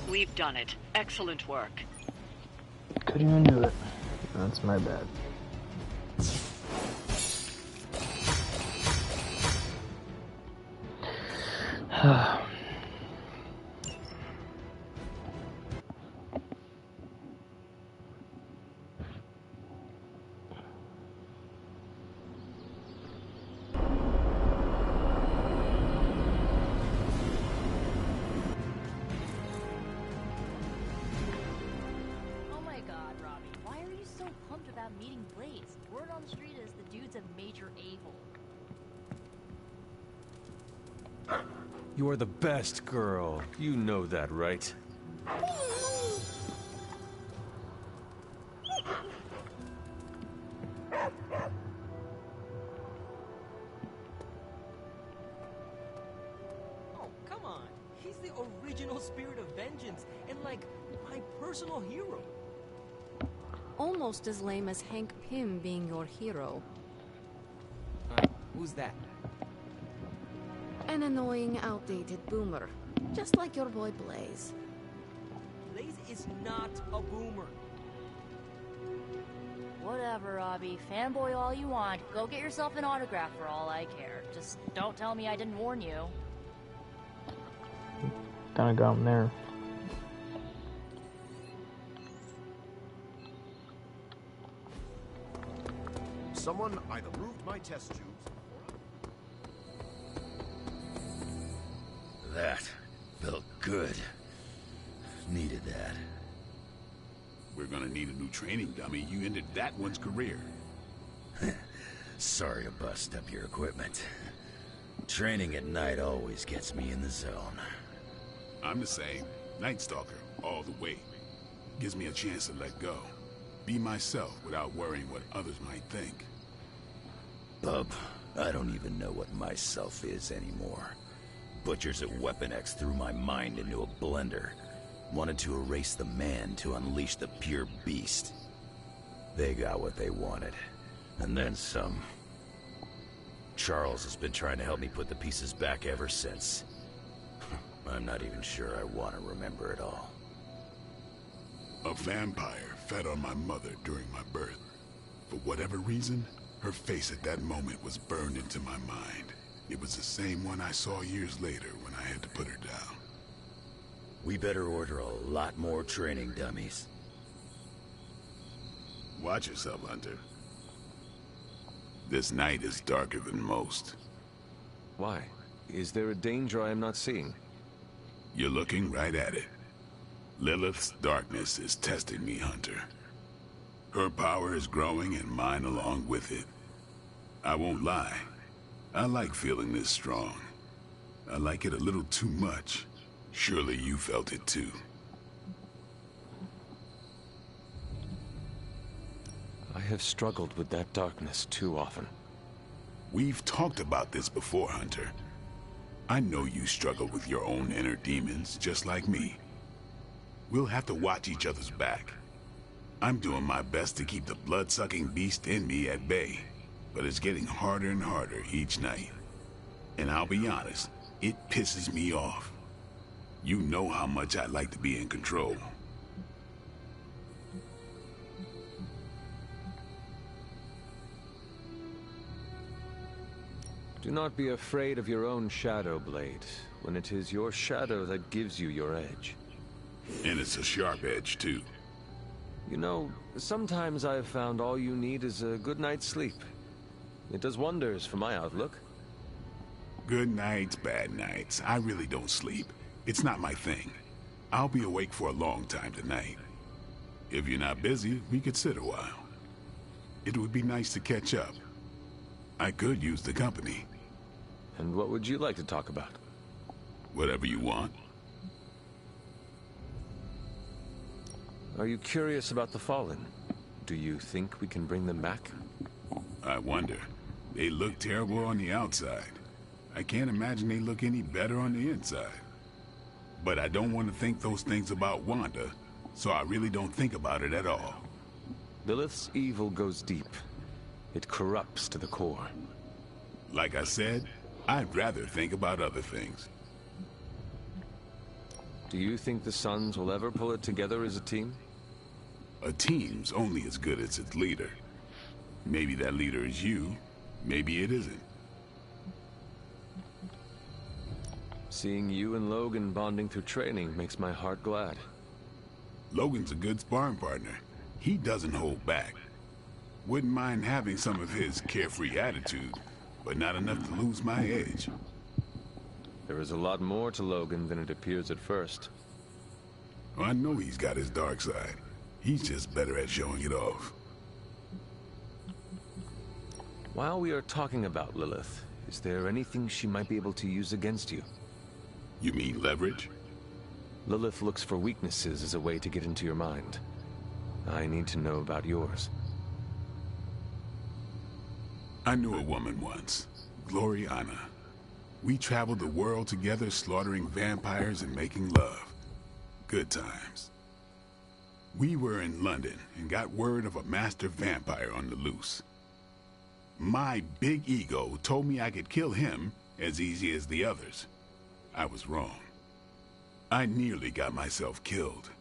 you. We've done it. Excellent work. Couldn't even do it. That's my bad. bummed without meeting Blaze. Word on the street is the dude's a major a-hole. You're the best girl. You know that, right? Oh, come on. He's the original spirit of vengeance, and like, my personal hero. Almost as lame as Hank Pym being your hero. Who's that? An annoying, outdated boomer. Just like your boy Blaze. Blaze is not a boomer. Whatever, Robbie. Fanboy all you want. Go get yourself an autograph for all I care. Just don't tell me I didn't warn you. Kinda got him there. Someone either moved my test tubes. That felt good. Needed that. We're gonna need a new training dummy. You ended that one's career. Sorry to bust up your equipment. Training at night always gets me in the zone. I'm the same. Night Stalker, all the way. Gives me a chance to let go. Be myself without worrying what others might think. Bub, I don't even know what myself is anymore. Butchers at Weapon X threw my mind into a blender. Wanted to erase the man to unleash the pure beast. They got what they wanted. And then some. Charles has been trying to help me put the pieces back ever since. I'm not even sure I want to remember it all. A vampire fed on my mother during my birth. For whatever reason, her face at that moment was burned into my mind. It was the same one I saw years later when I had to put her down. We better order a lot more training dummies. Watch yourself, Hunter. This night is darker than most. Why? Is there a danger I am not seeing? You're looking right at it. Lilith's darkness is testing me, Hunter. Her power is growing and mine along with it. I won't lie. I like feeling this strong. I like it a little too much. Surely you felt it too. I have struggled with that darkness too often. We've talked about this before, Hunter. I know you struggle with your own inner demons, just like me. We'll have to watch each other's back. I'm doing my best to keep the blood-sucking beast in me at bay, but it's getting harder and harder each night. And I'll be honest, it pisses me off. You know how much I like to be in control. Do not be afraid of your own shadow, Blade, when it is your shadow that gives you your edge. And it's a sharp edge, too. You know, sometimes I have found all you need is a good night's sleep. It does wonders for my outlook. Good nights, bad nights. I really don't sleep. It's not my thing. I'll be awake for a long time tonight. If you're not busy, we could sit a while. It would be nice to catch up. I could use the company. And what would you like to talk about? Whatever you want. Are you curious about the Fallen? Do you think we can bring them back? I wonder. They look terrible on the outside. I can't imagine they look any better on the inside. But I don't want to think those things about Wanda, so I really don't think about it at all. Lilith's evil goes deep. It corrupts to the core. Like I said, I'd rather think about other things. Do you think the Sons will ever pull it together as a team? A team's only as good as its leader. Maybe that leader is you, maybe it isn't. Seeing you and Logan bonding through training makes my heart glad. Logan's a good sparring partner. He doesn't hold back. Wouldn't mind having some of his carefree attitude, but not enough to lose my edge. There is a lot more to Logan than it appears at first. I know he's got his dark side. He's just better at showing it off. While we are talking about Lilith, is there anything she might be able to use against you? You mean leverage? Lilith looks for weaknesses as a way to get into your mind. I need to know about yours. I knew a woman once, Gloriana. We traveled the world together, slaughtering vampires and making love. Good times. We were in London and got word of a master vampire on the loose. My big ego told me I could kill him as easy as the others. I was wrong. I nearly got myself killed.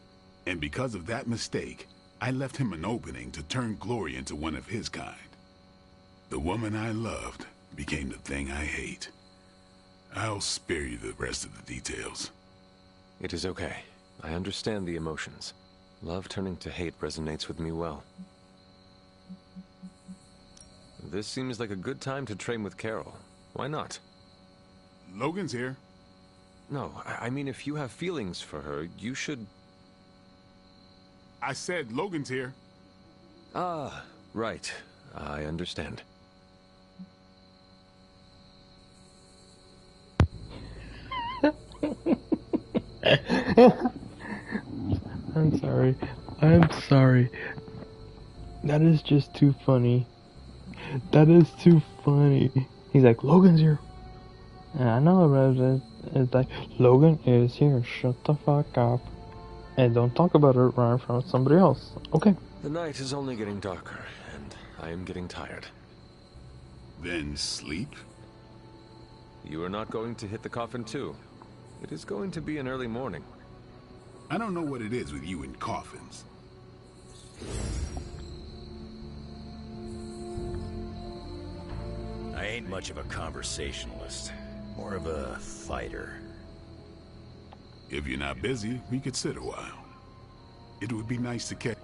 And because of that mistake, I left him an opening to turn Glory into one of his kind. The woman I loved became the thing I hate. I'll spare you the rest of the details. It is okay. I understand the emotions. Love turning to hate resonates with me well. This seems like a good time to train with Carol. Why not? Logan's here. No, I mean if you have feelings for her, you should... I said Logan's here. Ah, right. I understand. I'm sorry. I'm sorry. That is just too funny. That is too funny. He's like, Logan's here. And I know it's like, Logan is here. Shut the fuck up. And don't talk about it right in front of somebody else. Okay. The night is only getting darker, and I am getting tired. Then sleep? You are not going to hit the coffin too. It is going to be an early morning. I don't know what it is with you and coffins. I ain't much of a conversationalist. More of a fighter. If you're not busy, we could sit a while. It would be nice to catch...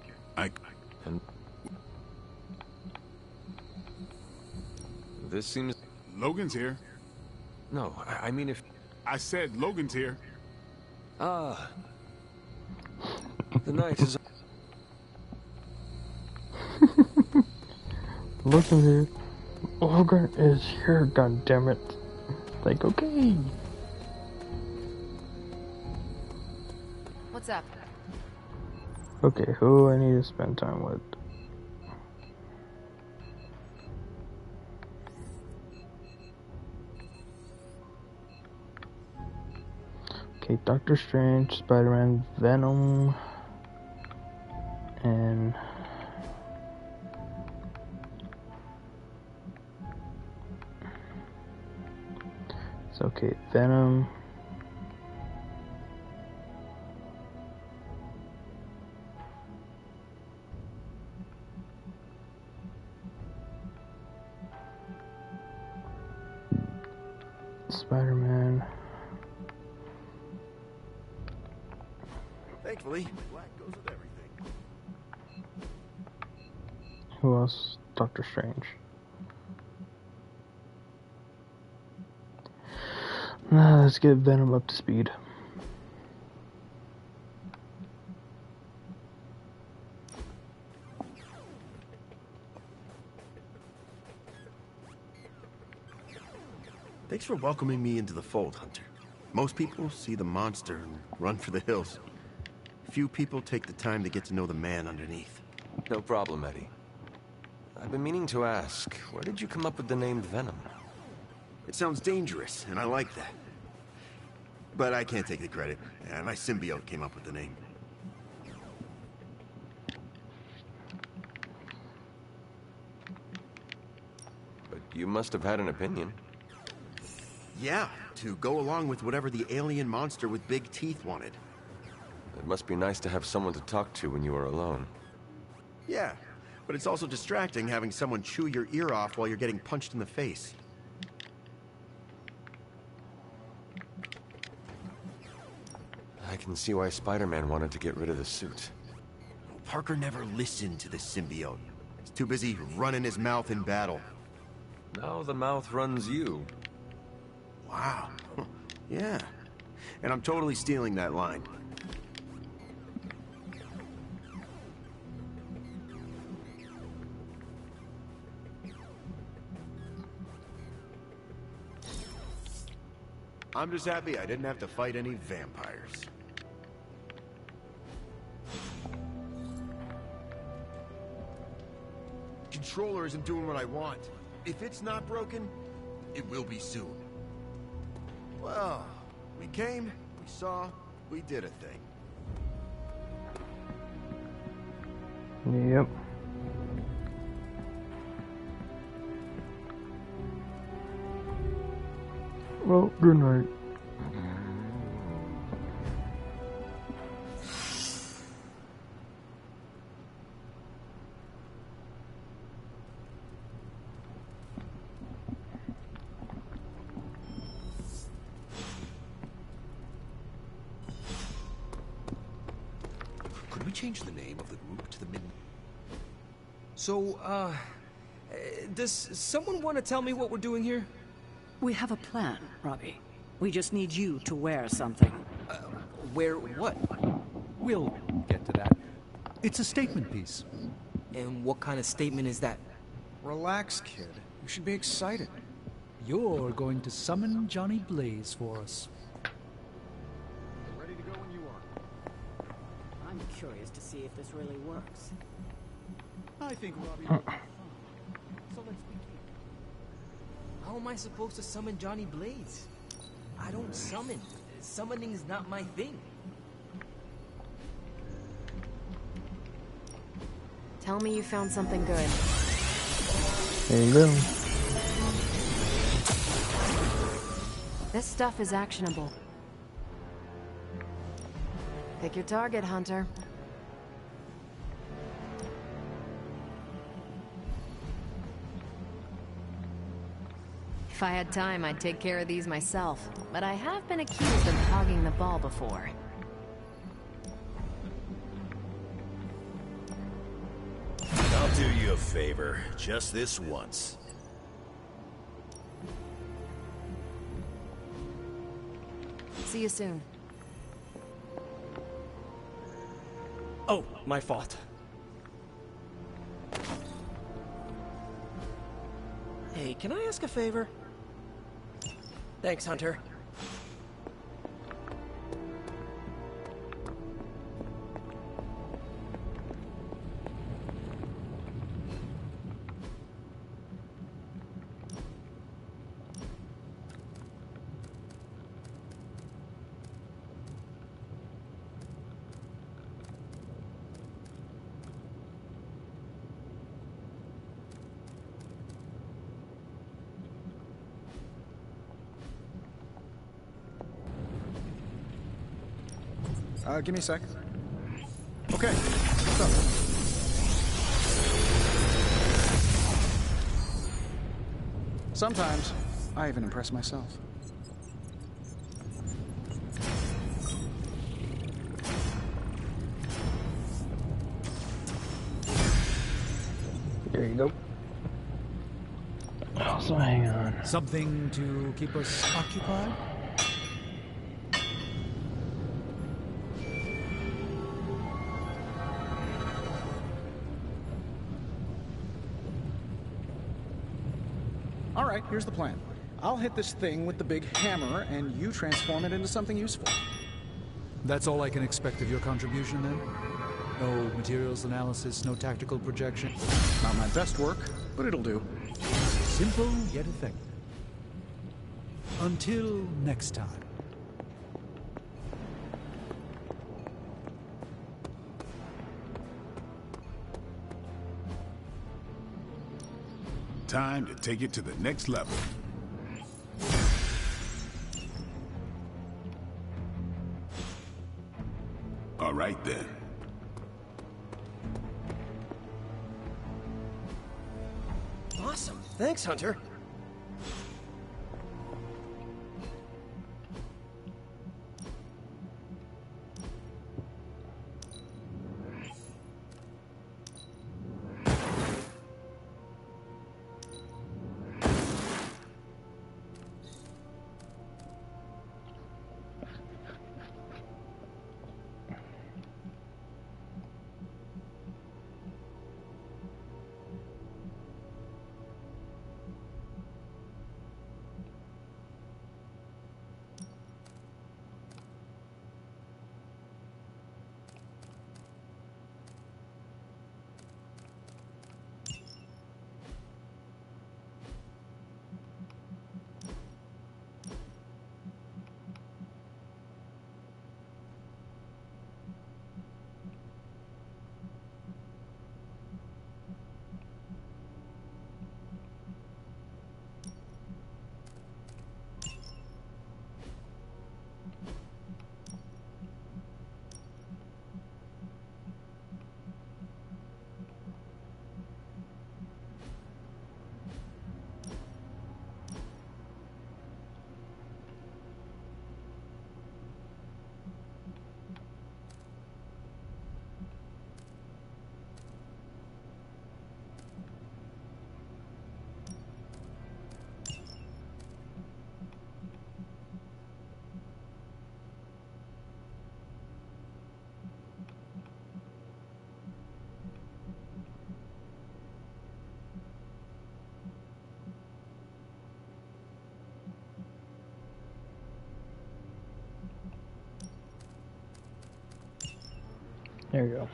This seems... Logan's here. No, I mean if... I said Logan's here. Ah. The night is... Logan's here. Logan is here, goddammit. Like, okay. What's up? Okay, who I need to spend time with? Okay, Doctor Strange, Spider-Man, Venom, and... It's okay, Venom... Spider-Man... Thankfully, black goes with everything. Who else? Doctor Strange. Now let's get Venom up to speed. Thanks for welcoming me into the fold, Hunter. Most people see the monster and run for the hills. Few people take the time to get to know the man underneath. No problem, Eddie. I've been meaning to ask, where did you come up with the name Venom? It sounds dangerous, and I like that. But I can't take the credit. My symbiote came up with the name. But you must have had an opinion. Yeah, to go along with whatever the alien monster with big teeth wanted. It must be nice to have someone to talk to when you are alone. Yeah, but it's also distracting having someone chew your ear off while you're getting punched in the face. I can see why Spider-Man wanted to get rid of the suit. Parker never listened to the symbiote. He's too busy running his mouth in battle. Now the mouth runs you. Wow. Yeah. And I'm totally stealing that line. I'm just happy I didn't have to fight any vampires. Controller isn't doing what I want. If it's not broken, it will be soon. Well, we came, we saw, we did a thing. Yep. Well, good night. Could we change the name of the group to the Mid... So, does someone want to tell me what we're doing here? We have a plan, Robbie. We just need you to wear something. Wear what? We'll get to that. It's a statement piece. And what kind of statement is that? Relax, kid. You should be excited. You're going to summon Johnny Blaze for us. Ready to go when you are. I'm curious to see if this really works. I think Robbie will be fine. So let's begin. How am I supposed to summon Johnny Blaze? I don't summon. Summoning is not my thing. Tell me you found something good. There you go. This stuff is actionable. Pick your target, Hunter. If I had time, I'd take care of these myself, but I have been accused of hogging the ball before. I'll do you a favor, just this once. See you soon. Oh, my fault. Hey, can I ask a favor? Thanks, Hunter. Give me a sec. Okay, what's up? Sometimes, I even impress myself. There you go. Also, hang on. Something to keep us occupied? All right, here's the plan. I'll hit this thing with the big hammer, and you transform it into something useful. That's all I can expect of your contribution, then? No materials analysis, no tactical projection? Not my best work, but it'll do. Simple yet effective. Until next time. Time to take it to the next level. All right then. Awesome. Thanks, Hunter. There you go.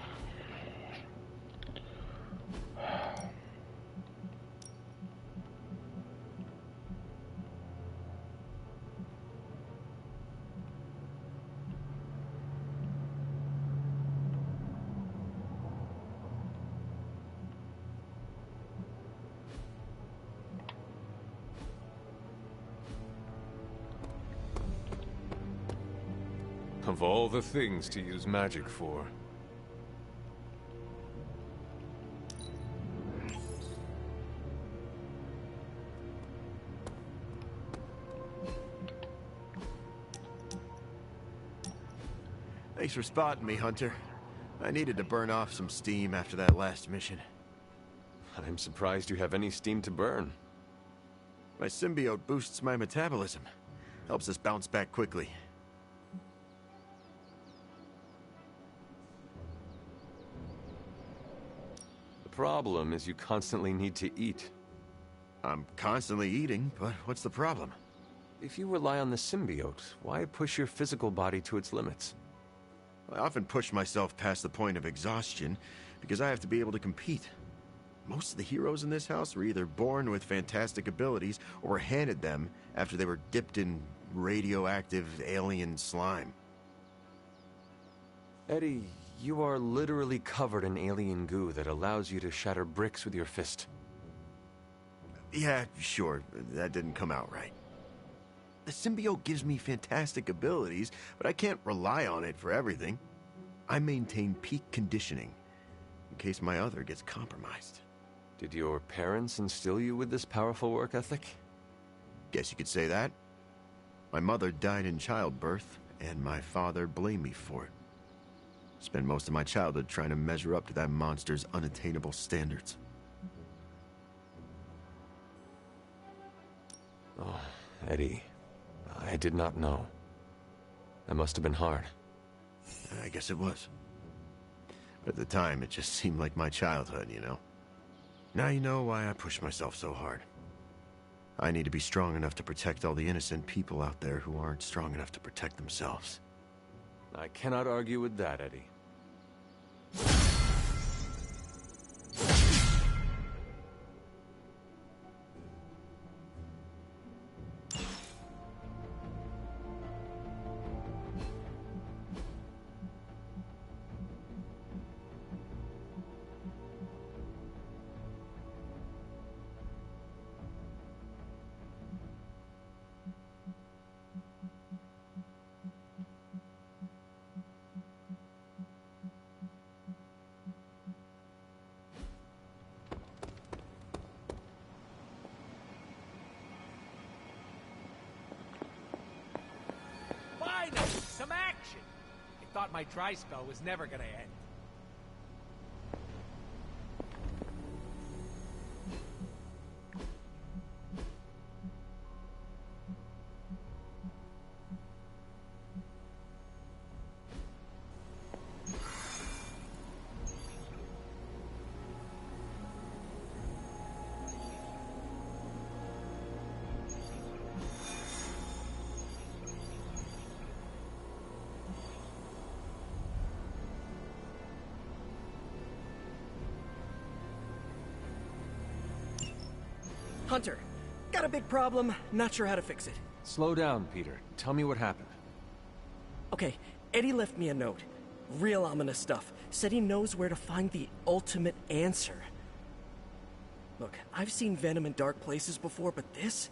Of all the things to use magic for. Thanks for spotting me, Hunter. I needed to burn off some steam after that last mission. I'm surprised you have any steam to burn. My symbiote boosts my metabolism. Helps us bounce back quickly. The problem is you constantly need to eat. I'm constantly eating, but what's the problem? If you rely on the symbiote, why push your physical body to its limits? I often push myself past the point of exhaustion because I have to be able to compete. Most of the heroes in this house were either born with fantastic abilities or were handed them after they were dipped in radioactive alien slime. Eddie, you are literally covered in alien goo that allows you to shatter bricks with your fist. Yeah, sure, that didn't come out right. The symbiote gives me fantastic abilities, but I can't rely on it for everything. I maintain peak conditioning in case my other gets compromised. Did your parents instill you with this powerful work ethic? Guess you could say that. My mother died in childbirth, and my father blamed me for it. Spent most of my childhood trying to measure up to that monster's unattainable standards. Oh, Eddie, I did not know. That must have been hard. I guess it was. But at the time, it just seemed like my childhood, you know? Now you know why I push myself so hard. I need to be strong enough to protect all the innocent people out there who aren't strong enough to protect themselves. I cannot argue with that, Eddie. Some action! I thought my dry spell was never gonna end. Hunter, got a big problem, not sure how to fix it. Slow down, Peter. Tell me what happened. Okay, Eddie left me a note. Real ominous stuff. Said he knows where to find the ultimate answer. Look, I've seen Venom in dark places before, but this?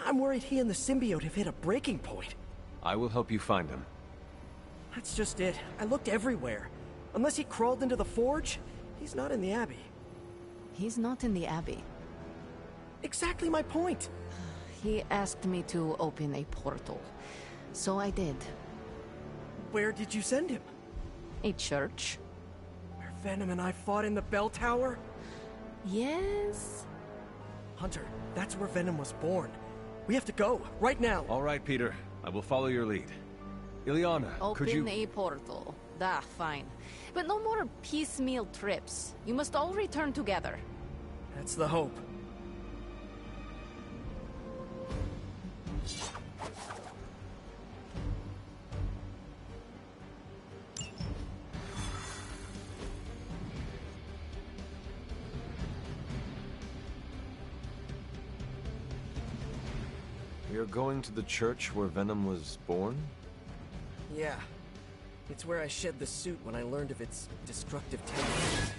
I'm worried he and the symbiote have hit a breaking point. I will help you find him. That's just it. I looked everywhere. Unless he crawled into the forge, he's not in the Abbey. He's not in the Abbey. Exactly my point. He asked me to open a portal, so I did. Where did you send him? A church. Where Venom and I fought in the bell tower? Yes? Hunter, that's where Venom was born. We have to go, right now. All right, Peter. I will follow your lead. Ileana, could you... Open a portal. Fine. But no more piecemeal trips. You must all return together. That's the hope. You're going to the church where Venom was born? Yeah. It's where I shed the suit when I learned of its destructive tendencies.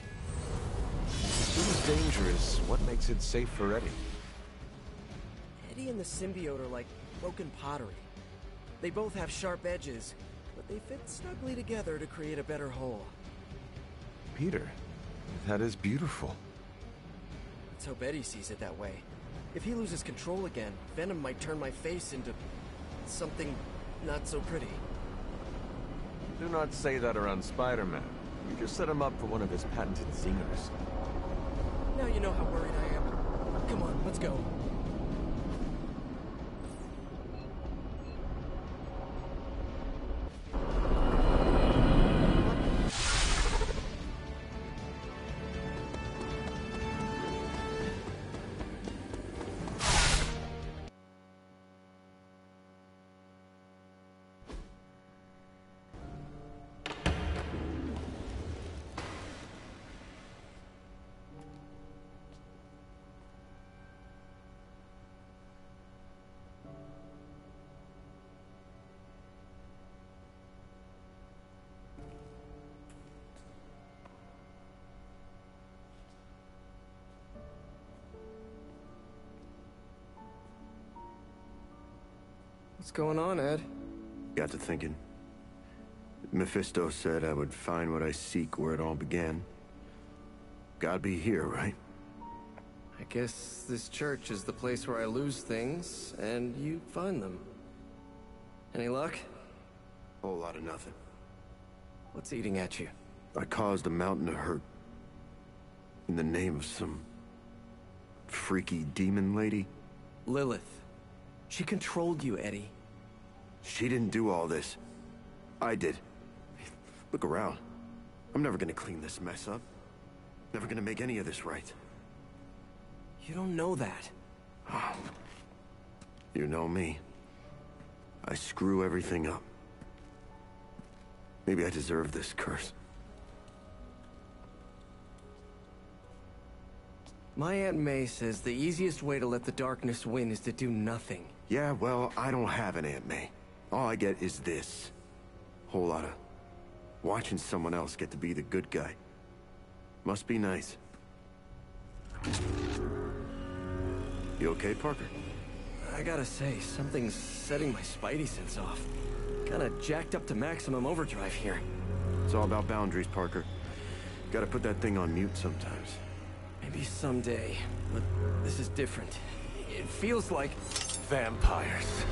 It seems dangerous. What makes it safe for Eddie? Eddie and the symbiote are like broken pottery. They both have sharp edges, but they fit snugly together to create a better whole. Peter, that is beautiful. Let's hope Eddie sees it that way. If he loses control again, Venom might turn my face into something not so pretty. Do not say that around Spider-Man. You just set him up for one of his patented zingers. Now you know how worried I am. Come on, let's go. What's going on, Ed? Got to thinking. Mephisto said I would find what I seek where it all began. Gotta be here, right? I guess this church is the place where I lose things, and you find them. Any luck? Whole lot of nothing. What's eating at you? I caused a mountain of hurt. In the name of some freaky demon lady. Lilith. She controlled you, Eddie. She didn't do all this. I did. Look around. I'm never gonna clean this mess up. Never gonna make any of this right. You don't know that. You know me. I screw everything up. Maybe I deserve this curse. My Aunt May says the easiest way to let the darkness win is to do nothing. Yeah, well, I don't have an Aunt May. All I get is this. Whole lot of watching someone else get to be the good guy. Must be nice. You okay, Parker? I gotta say, something's setting my spidey sense off. Kinda jacked up to maximum overdrive here. It's all about boundaries, Parker. Gotta put that thing on mute sometimes. Maybe someday, but this is different. It feels like... Vampires.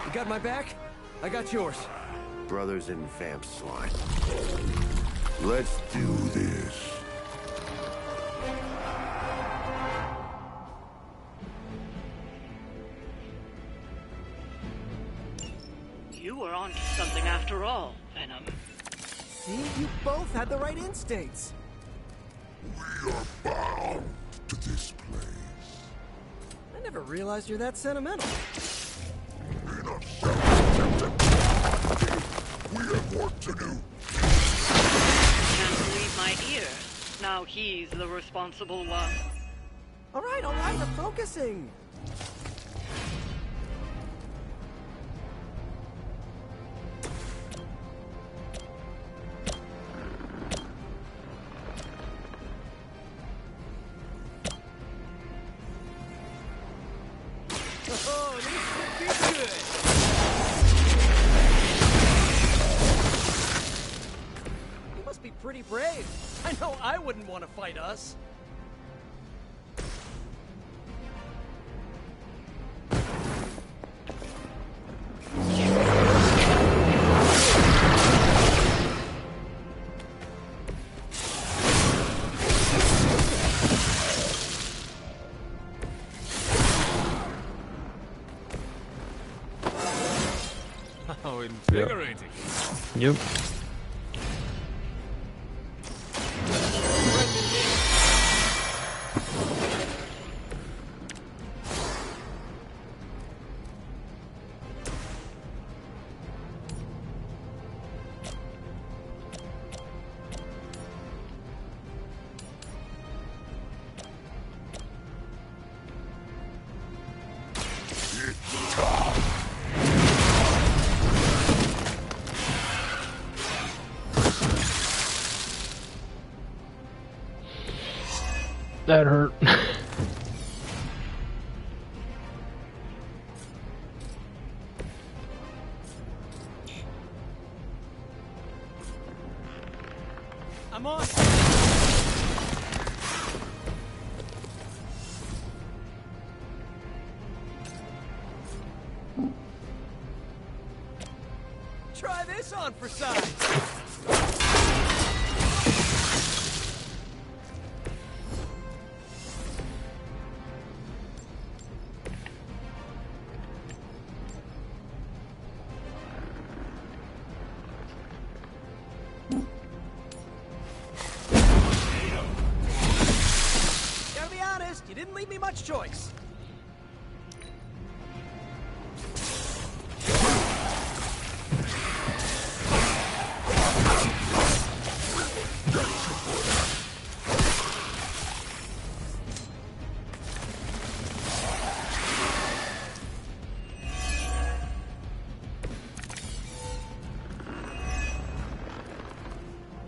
You got my back? I got yours. Brothers in vamp slime. Let's do this. You were onto something after all, Venom. See? You both had the right instincts. We are bound to this place. I never realized you're that sentimental. Enough self-acceptance. We have work to do. Can't believe my ears. Now he's the responsible one. All right, I'm focusing. Oh, this should be good. You must be pretty brave. I know I wouldn't want to fight us. How invigorating. Yep. That hurt. I'm on. Try this on for size. Gotta be honest, you didn't leave me much choice.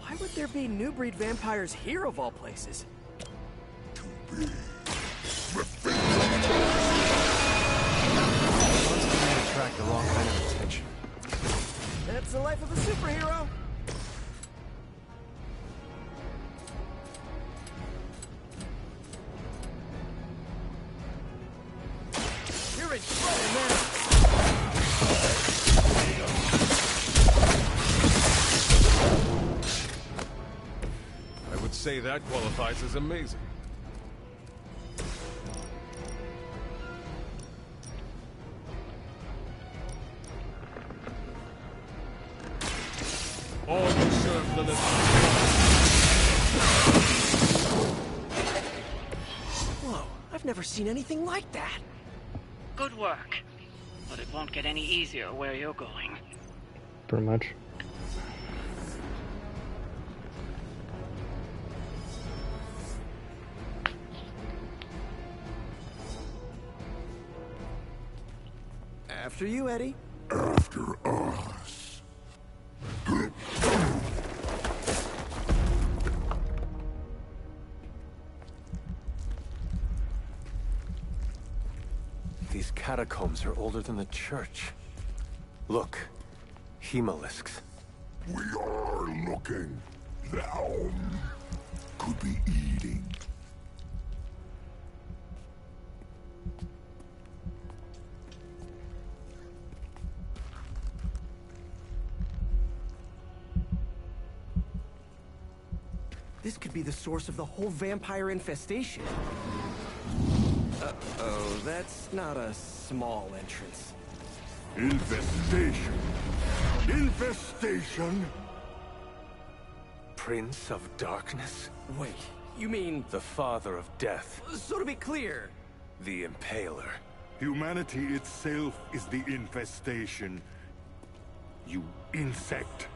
Why would there be new breed vampires here of all places? Attract the wrong kind of attention. That's the life of a superhero. You're in trouble now. I would say that qualifies as amazing. All who serve Lilith. Whoa, I've never seen anything like that. Good work. But it won't get any easier where you're going. Pretty much. After you, Eddie. After us. These catacombs are older than the church. Look, hemolisks. We are looking. Now could be eating. This could be the source of the whole vampire infestation. Uh-oh, that's not a small entrance. Infestation. Infestation. Prince of Darkness? Wait, you mean... The father of death. So to be clear... The Impaler. Humanity itself is the infestation. You insect.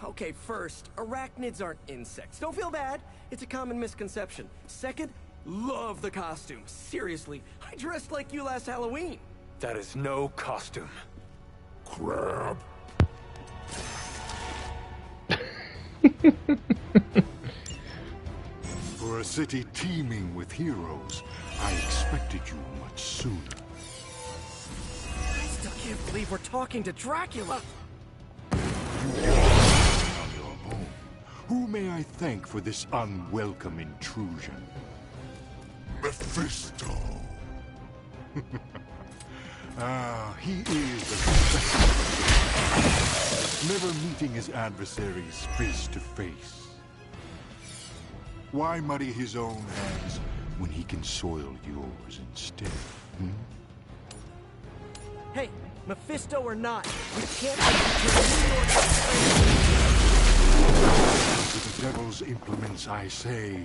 Okay, first, arachnids aren't insects. Don't feel bad. It's a common misconception. Second, love the costume. Seriously, I dressed like you last Halloween. That is no costume. Crab. For a city teeming with heroes, I expected you much sooner. I still can't believe we're talking to Dracula. Who may I thank for this unwelcome intrusion? Mephisto. He is a never meeting his adversaries face to face. Why muddy his own hands when he can soil yours instead? Hey, Mephisto or not, we can't... To the devil's implements I say,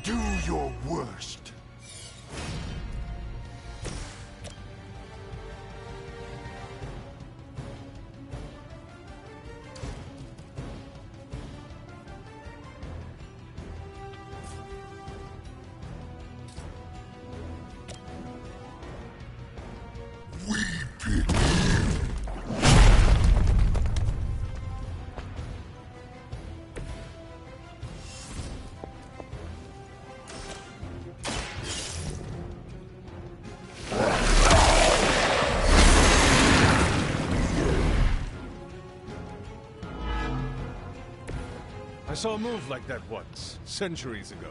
do your worst. saw a move like that once, centuries ago.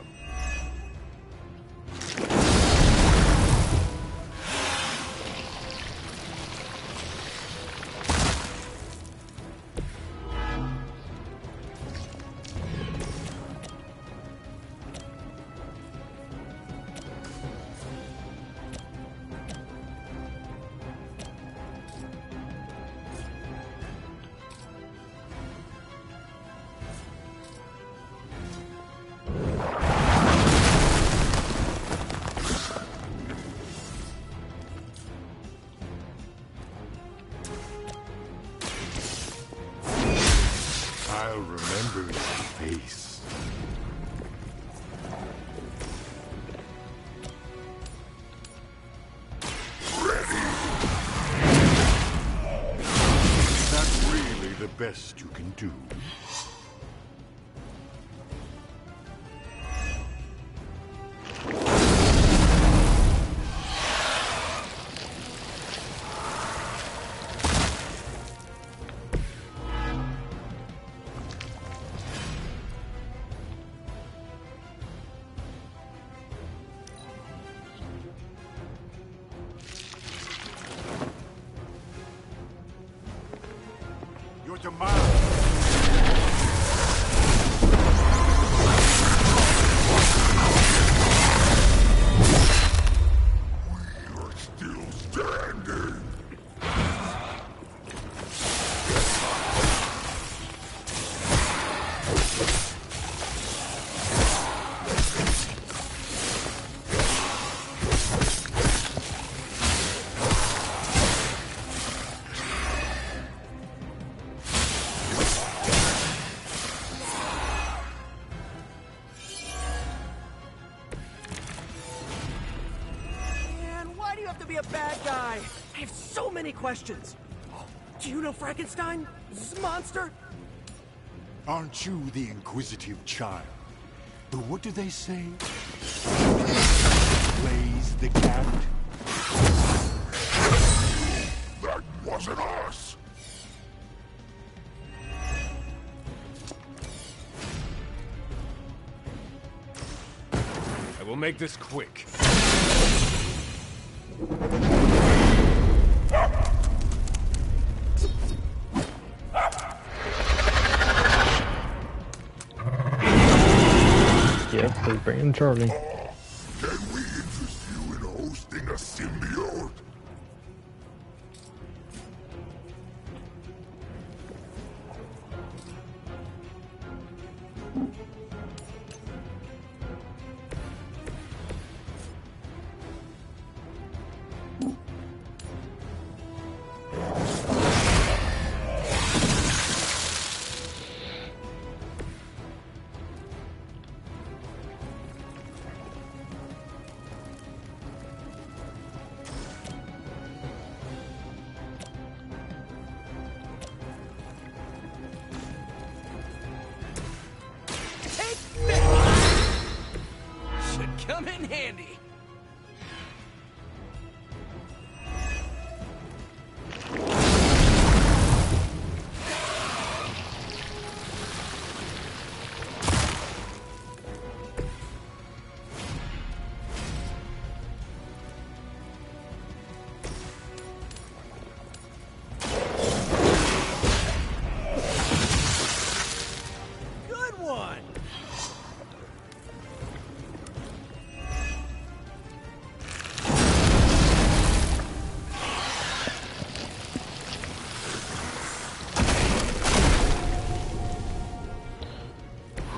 I'll remember his face. Ready! That's really the best you can do. Your demise. Still standing. Man, why do you have to be a bad guy? I have so many questions. Do you know Frankenstein? This monster? Aren't you the inquisitive child? The what do they say? Plays the cat? That wasn't us! I will make this quick. Yep, they're bringing Charlie. Can we interest you in hosting a symbiote? Should come in handy. Good one.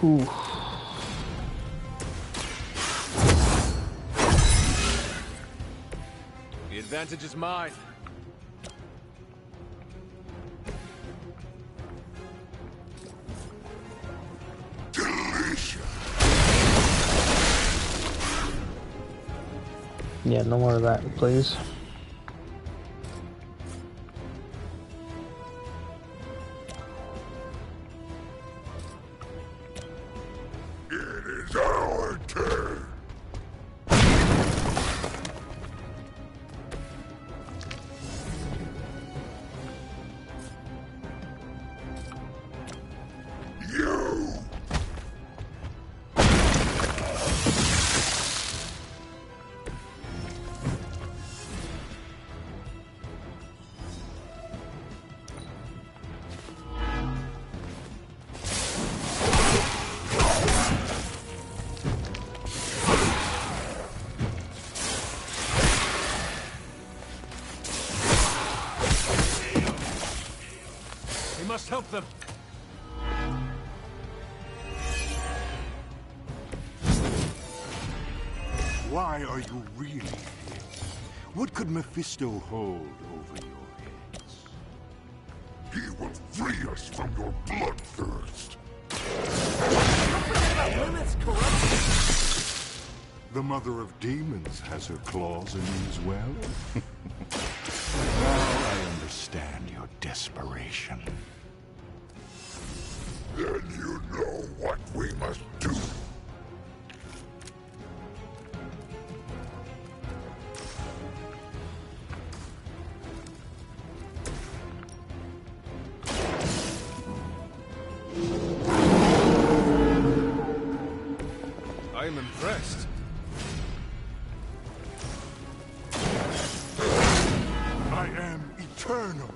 Whew. The advantage is mine. Yeah, no more of that, please. It is our turn. You must help them. Why are you really here? What could Mephisto hold over your heads? He will free us from your bloodthirst. Lilith's corruption. The mother of demons has her claws in you as well. Now I understand your desperation. Then you know what we must do. I am impressed. I am eternal.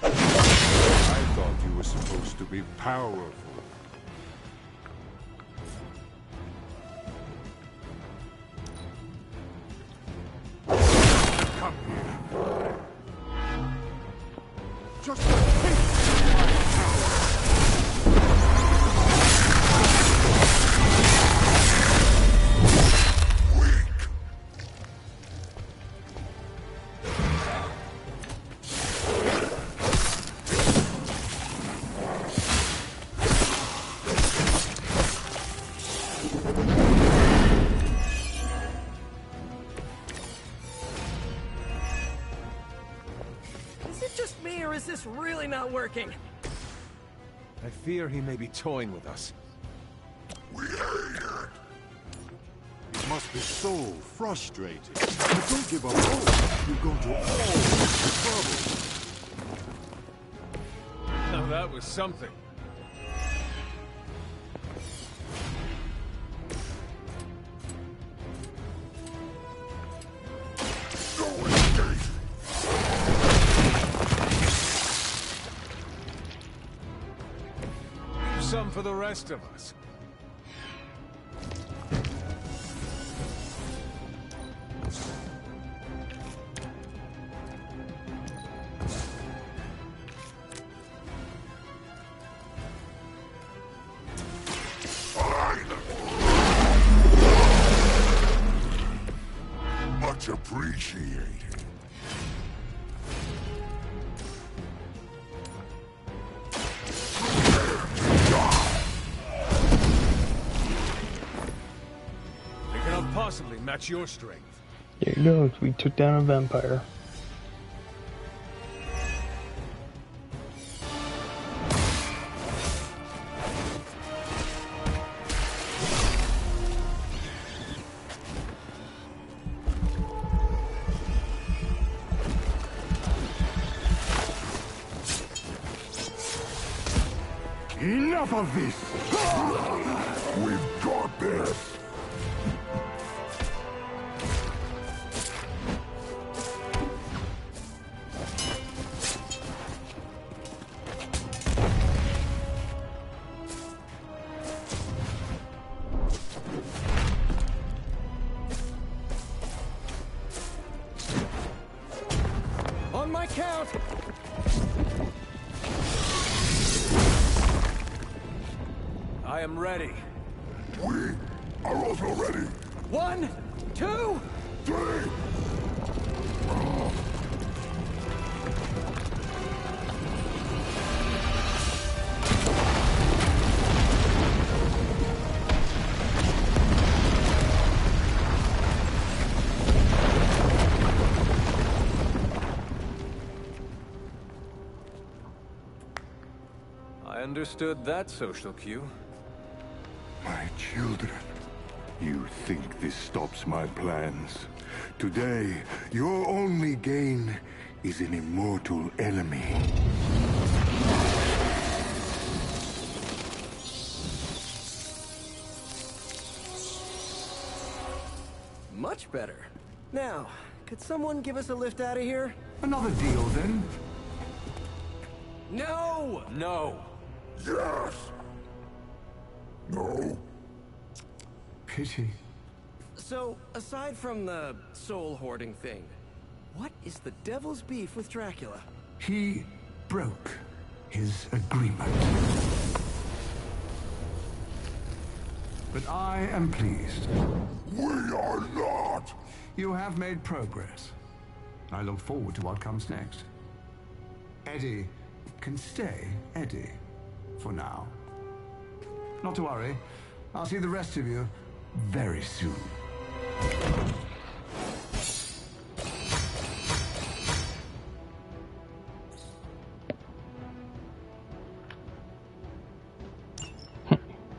I thought you were supposed to be powerful. Come here. Just a taste of my power. Is it just me, or is this really not working? I fear he may be toying with us. We hate it. It must be so frustrating. But don't give up hope. You're going to always be trouble. Now that was something. Some for the rest of us. Much appreciated. They cannot possibly match your strength. There you go. We took down a vampire. Enough of this! We've got this. On my count! I am ready. We are also ready. 1, 2, 3. I understood that social cue. My children, you think this stops my plans? Today, your only gain is an immortal enemy. Much better. Now, could someone give us a lift out of here? Another deal, then? No! No. Yes. No. Pity. So, aside from the soul hoarding thing, what is the devil's beef with Dracula? He broke his agreement. But I am pleased. We are not! You have made progress. I look forward to what comes next. Eddie can stay Eddie for now. Not to worry. I'll see the rest of you very soon.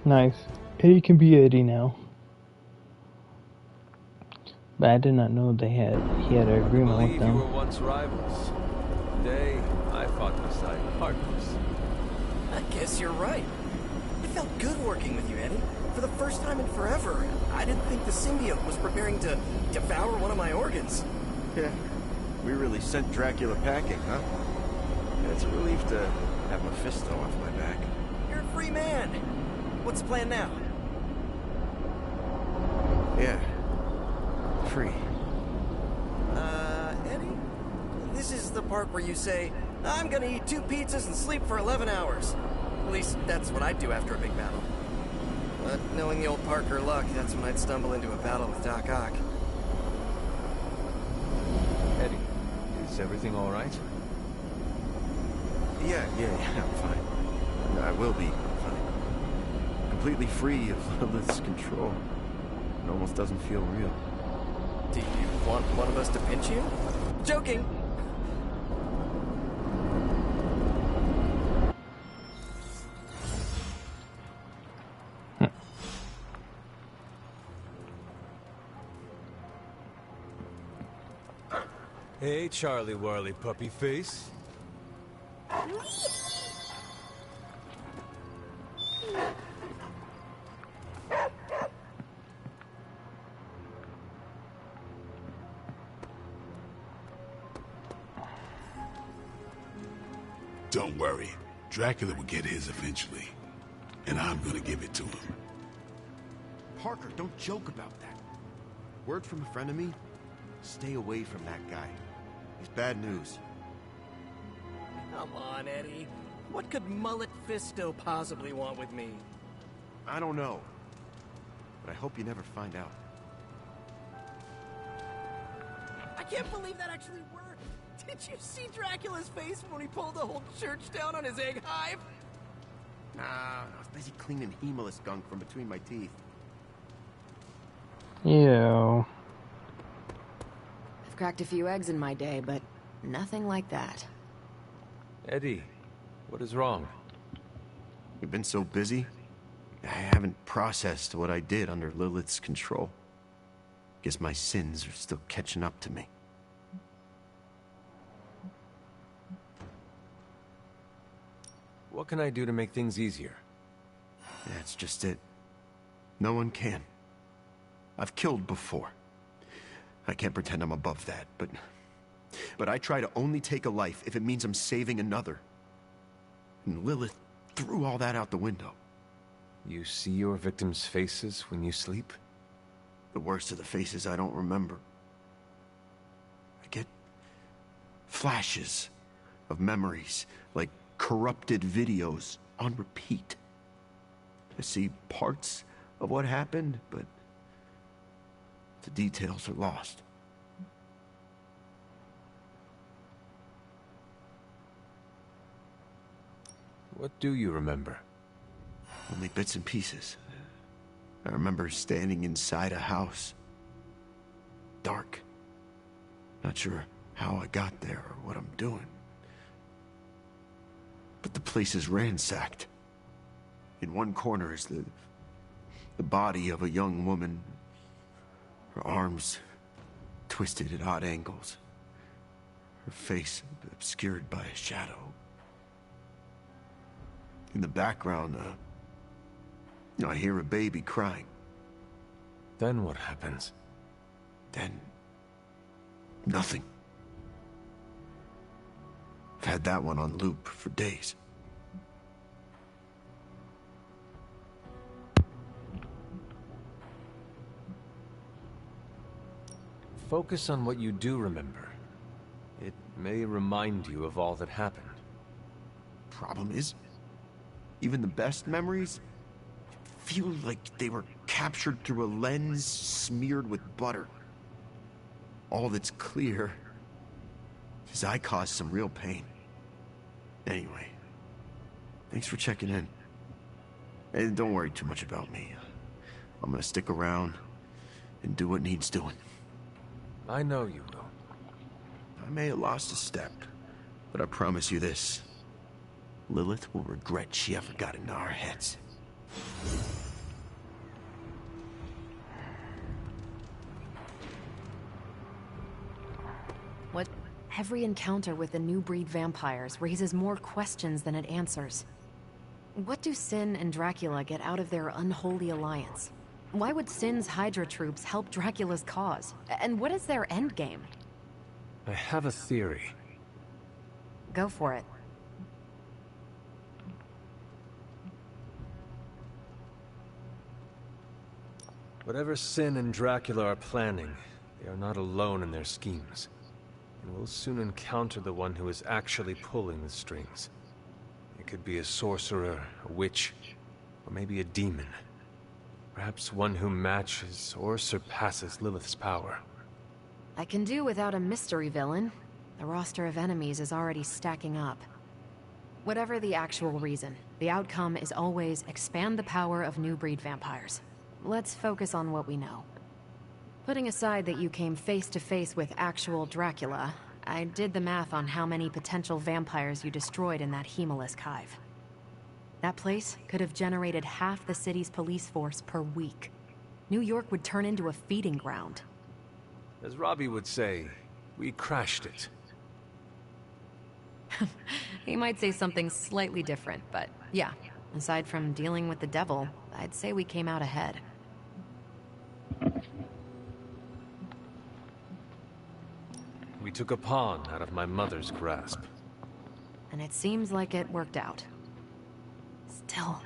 Nice. Eddie can be Eddie now. But I did not know he had an agreement with them. You were once rivals. Today, I fought beside partners. I guess you're right. It felt good working with you, Eddie. For the first time in forever, I didn't think the symbiote was preparing to devour one of my organs. Yeah, we really sent Dracula packing, huh? Yeah, it's a relief to have Mephisto off my back. You're a free man. What's the plan now? Yeah, free. Eddie? This is the part where you say, I'm gonna eat 2 pizzas and sleep for 11 hours. At least, that's what I'd do after a big battle. But knowing the old Parker luck, that's when I'd stumble into a battle with Doc Ock. Eddie, is everything all right? Yeah, I'm fine. I will be fine. Completely free of Lilith's control. It almost doesn't feel real. Do you want one of us to pinch you? Joking! Hey, Charlie Warley puppy face. Don't worry. Dracula will get his eventually. And I'm gonna give it to him. Parker, don't joke about that. Word from a friend of me? Stay away from that guy. He's bad news. Come on, Eddie. What could Mullet Fisto possibly want with me? I don't know. But I hope you never find out. I can't believe that actually worked! Did you see Dracula's face when he pulled the whole church down on his egg hive? Nah, I was busy cleaning Hemalus gunk from between my teeth. Ew. I've cracked a few eggs in my day, but nothing like that. Eddie, what is wrong? You've been so busy, I haven't processed what I did under Lilith's control. Guess my sins are still catching up to me. What can I do to make things easier? That's just it. No one can. I've killed before. I can't pretend I'm above that, but I try to only take a life if it means I'm saving another. And Lilith threw all that out the window. You see your victims' faces when you sleep? The worst of the faces I don't remember. I get flashes of memories, like corrupted videos on repeat. I see parts of what happened, but the details are lost. What do you remember? Only bits and pieces. I remember standing inside a house. Dark. Not sure how I got there or what I'm doing. But the place is ransacked. In one corner is the body of a young woman. Her arms twisted at odd angles. Her face obscured by a shadow. In the background, I hear a baby crying. Then what happens? Then nothing. I've had that one on loop for days. Focus on what you do remember. It may remind you of all that happened. Problem is, even the best memories feel like they were captured through a lens smeared with butter. All that's clear is I caused some real pain. Anyway, thanks for checking in. And don't worry too much about me. I'm gonna stick around and do what needs doing. I know you will. I may have lost a step, but I promise you this. Lilith will regret she ever got into our heads. What? Every encounter with the new breed vampires raises more questions than it answers. What do Sin and Dracula get out of their unholy alliance? Why would Sin's Hydra troops help Dracula's cause? And what is their endgame? I have a theory. Go for it. Whatever Sin and Dracula are planning, they are not alone in their schemes. And we'll soon encounter the one who is actually pulling the strings. It could be a sorcerer, a witch, or maybe a demon. Perhaps one who matches or surpasses Lilith's power. I can do without a mystery villain. The roster of enemies is already stacking up. Whatever the actual reason, the outcome is always expand the power of new breed vampires. Let's focus on what we know. Putting aside that you came face to face with actual Dracula, I did the math on how many potential vampires you destroyed in that Hemalisk hive. That place could have generated half the city's police force per week. New York would turn into a feeding ground. As Robbie would say, we crashed it. He might say something slightly different, but yeah, aside from dealing with the devil, I'd say we came out ahead. We took a pawn out of my mother's grasp. And it seems like it worked out. Still,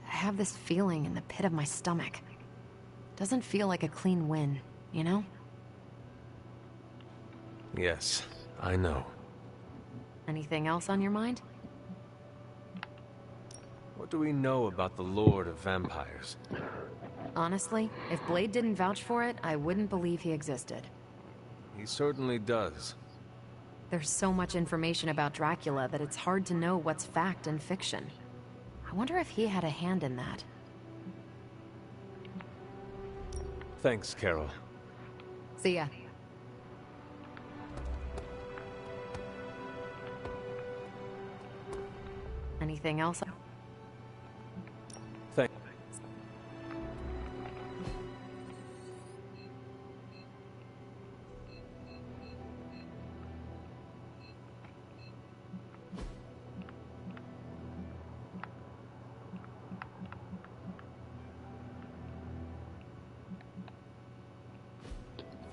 I have this feeling in the pit of my stomach. Doesn't feel like a clean win, you know? Yes, I know. Anything else on your mind? What do we know about the Lord of Vampires? Honestly, if Blade didn't vouch for it, I wouldn't believe he existed. He certainly does. There's so much information about Dracula that it's hard to know what's fact and fiction. I wonder if he had a hand in that. Thanks, Carol. See ya. Anything else? Thanks.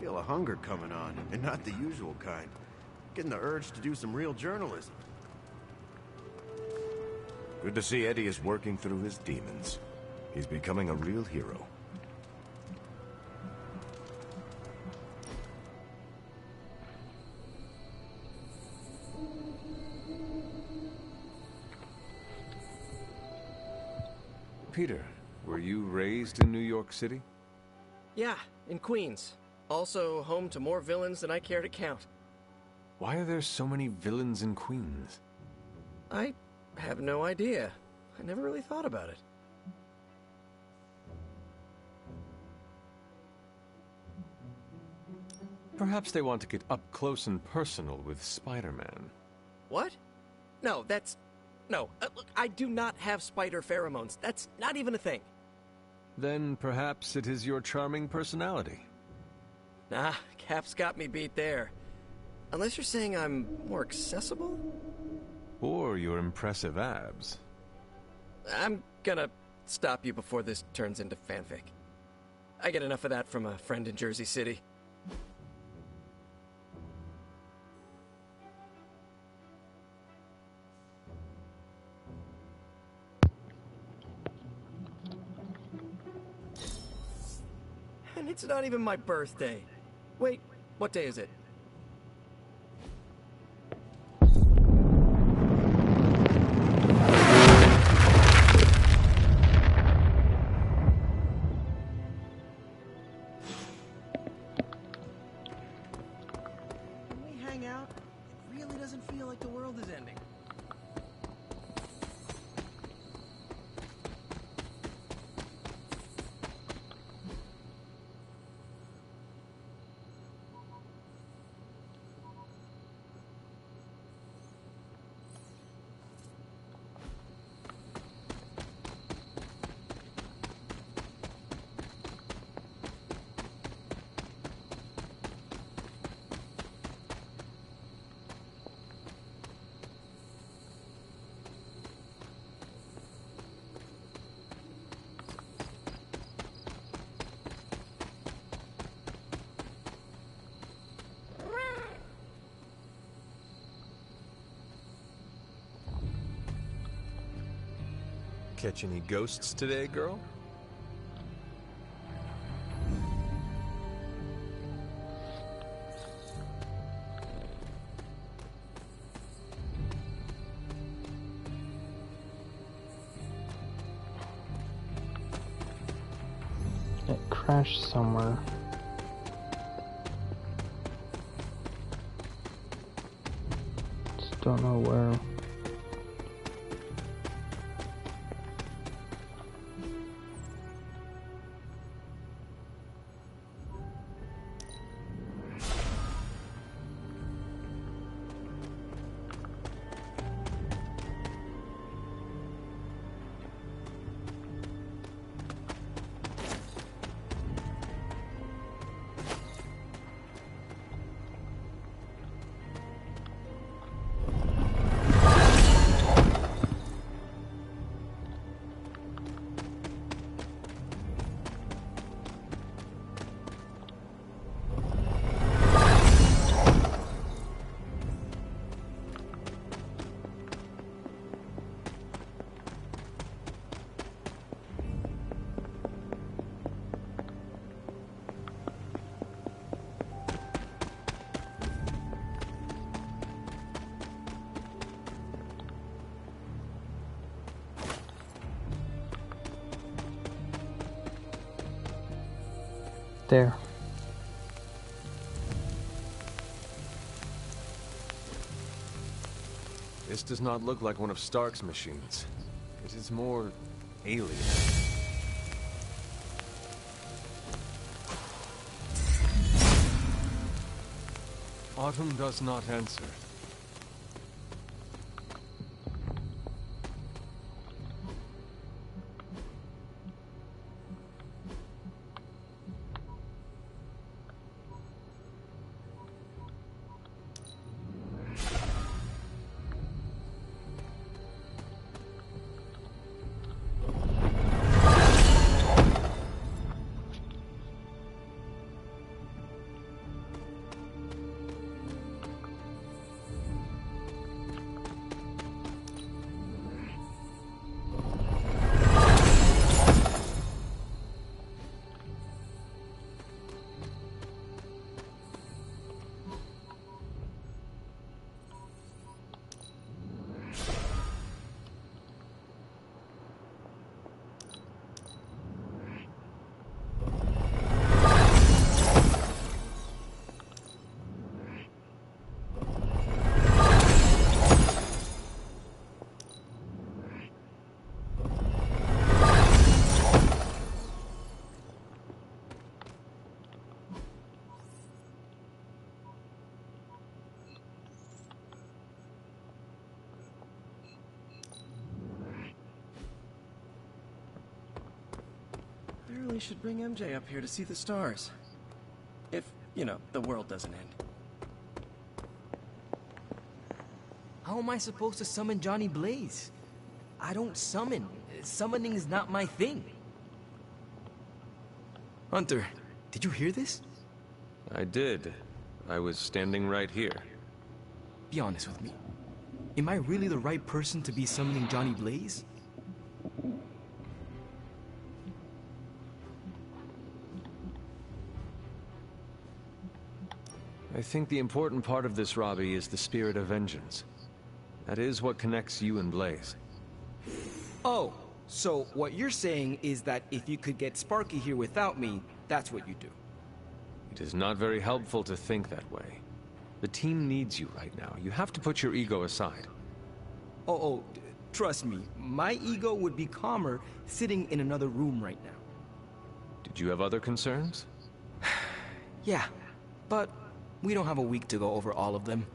Feel a hunger coming on, and not the usual kind. Getting the urge to do some real journalism. Good to see Eddie is working through his demons. He's becoming a real hero. Peter, were you raised in New York City? Yeah, in Queens. Also home to more villains than I care to count. Why are there so many villains in Queens? I have no idea. I never really thought about it. Perhaps they want to get up close and personal with Spider-Man. What? No, that's... No, look, I do not have spider pheromones. That's not even a thing. Then perhaps it is your charming personality. Nah, Cap's got me beat there. Unless you're saying I'm more accessible? Or your impressive abs. I'm gonna stop you before this turns into fanfic. I get enough of that from a friend in Jersey City. And it's not even my birthday. Wait, What day is it? When we hang out, it really doesn't feel like the world is ending. Catch any ghosts today, girl? It crashed somewhere. Just don't know where. There. This does not look like one of Stark's machines. It is more alien. Autumn does not answer. I really should bring MJ up here to see the stars. If, you know, the world doesn't end. How am I supposed to summon Johnny Blaze? I don't summon. Summoning is not my thing. Hunter, did you hear this? I did. I was standing right here. Be honest with me. Am I really the right person to be summoning Johnny Blaze? I think the important part of this, Robbie, is the spirit of vengeance. That is what connects you and Blaze. Oh, so what you're saying is that if you could get Sparky here without me, that's what you do. It is not very helpful to think that way. The team needs you right now. You have to put your ego aside. Trust me, my ego would be calmer sitting in another room right now. Did you have other concerns? Yeah, but we don't have a week to go over all of them.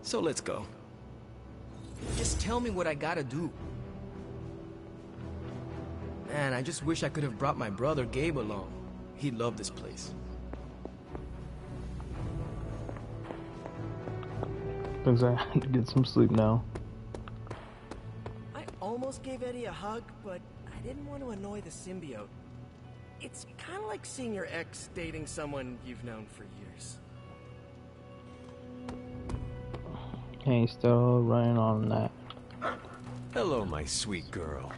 So let's go. Just tell me what I gotta do. Man, I just wish I could have brought my brother Gabe along. He'd love this place. Because I had to get some sleep now. I almost gave Eddie a hug, but I didn't want to annoy the symbiote. It's kind of like seeing your ex dating someone you've known for years. Hey, still running on that. Hello, my sweet girl.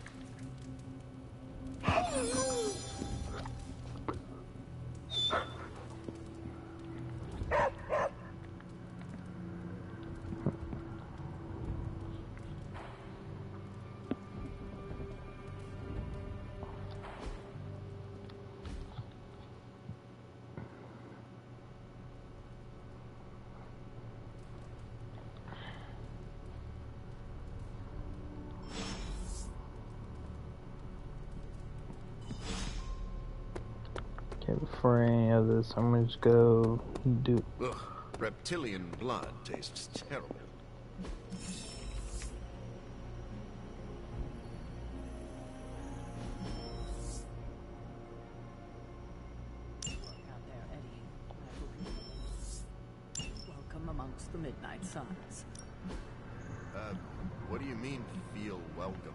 Okay, before any of this, I'm gonna just go do. Ugh, reptilian blood tastes terrible. Out there, Eddie. Welcome amongst the Midnight Suns. What do you mean, feel welcome?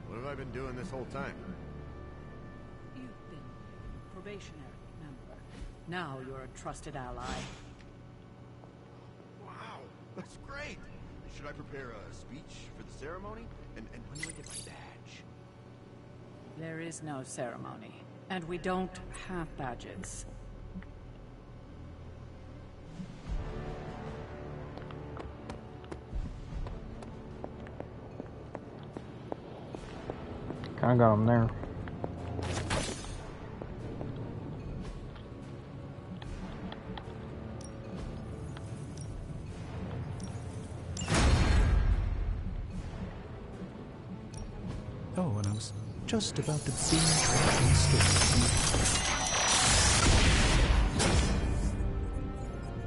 What have I been doing this whole time? You've been probationary, remember? Now you're a trusted ally. Wow, that's great! Should I prepare a speech for the ceremony? And when do I get my badge? There is no ceremony, and we don't have badges. Kinda got him there. Oh, and I was just about to binge watch these stories.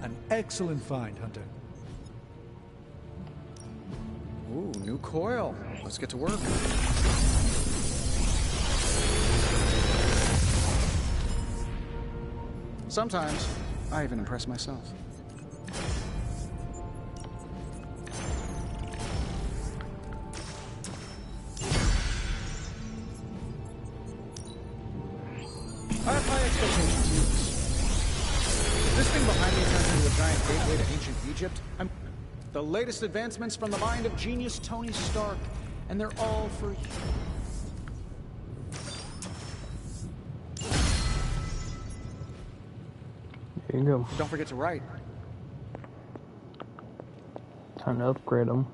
An excellent find, Hunter. Ooh, new coil. Let's get to work. Sometimes, I even impress myself. I have high expectations for this. If this thing behind me turns into a giant gateway to ancient Egypt, I'm... The latest advancements from the mind of genius Tony Stark, and they're all for you. There you go. Don't forget to write. Time to upgrade them.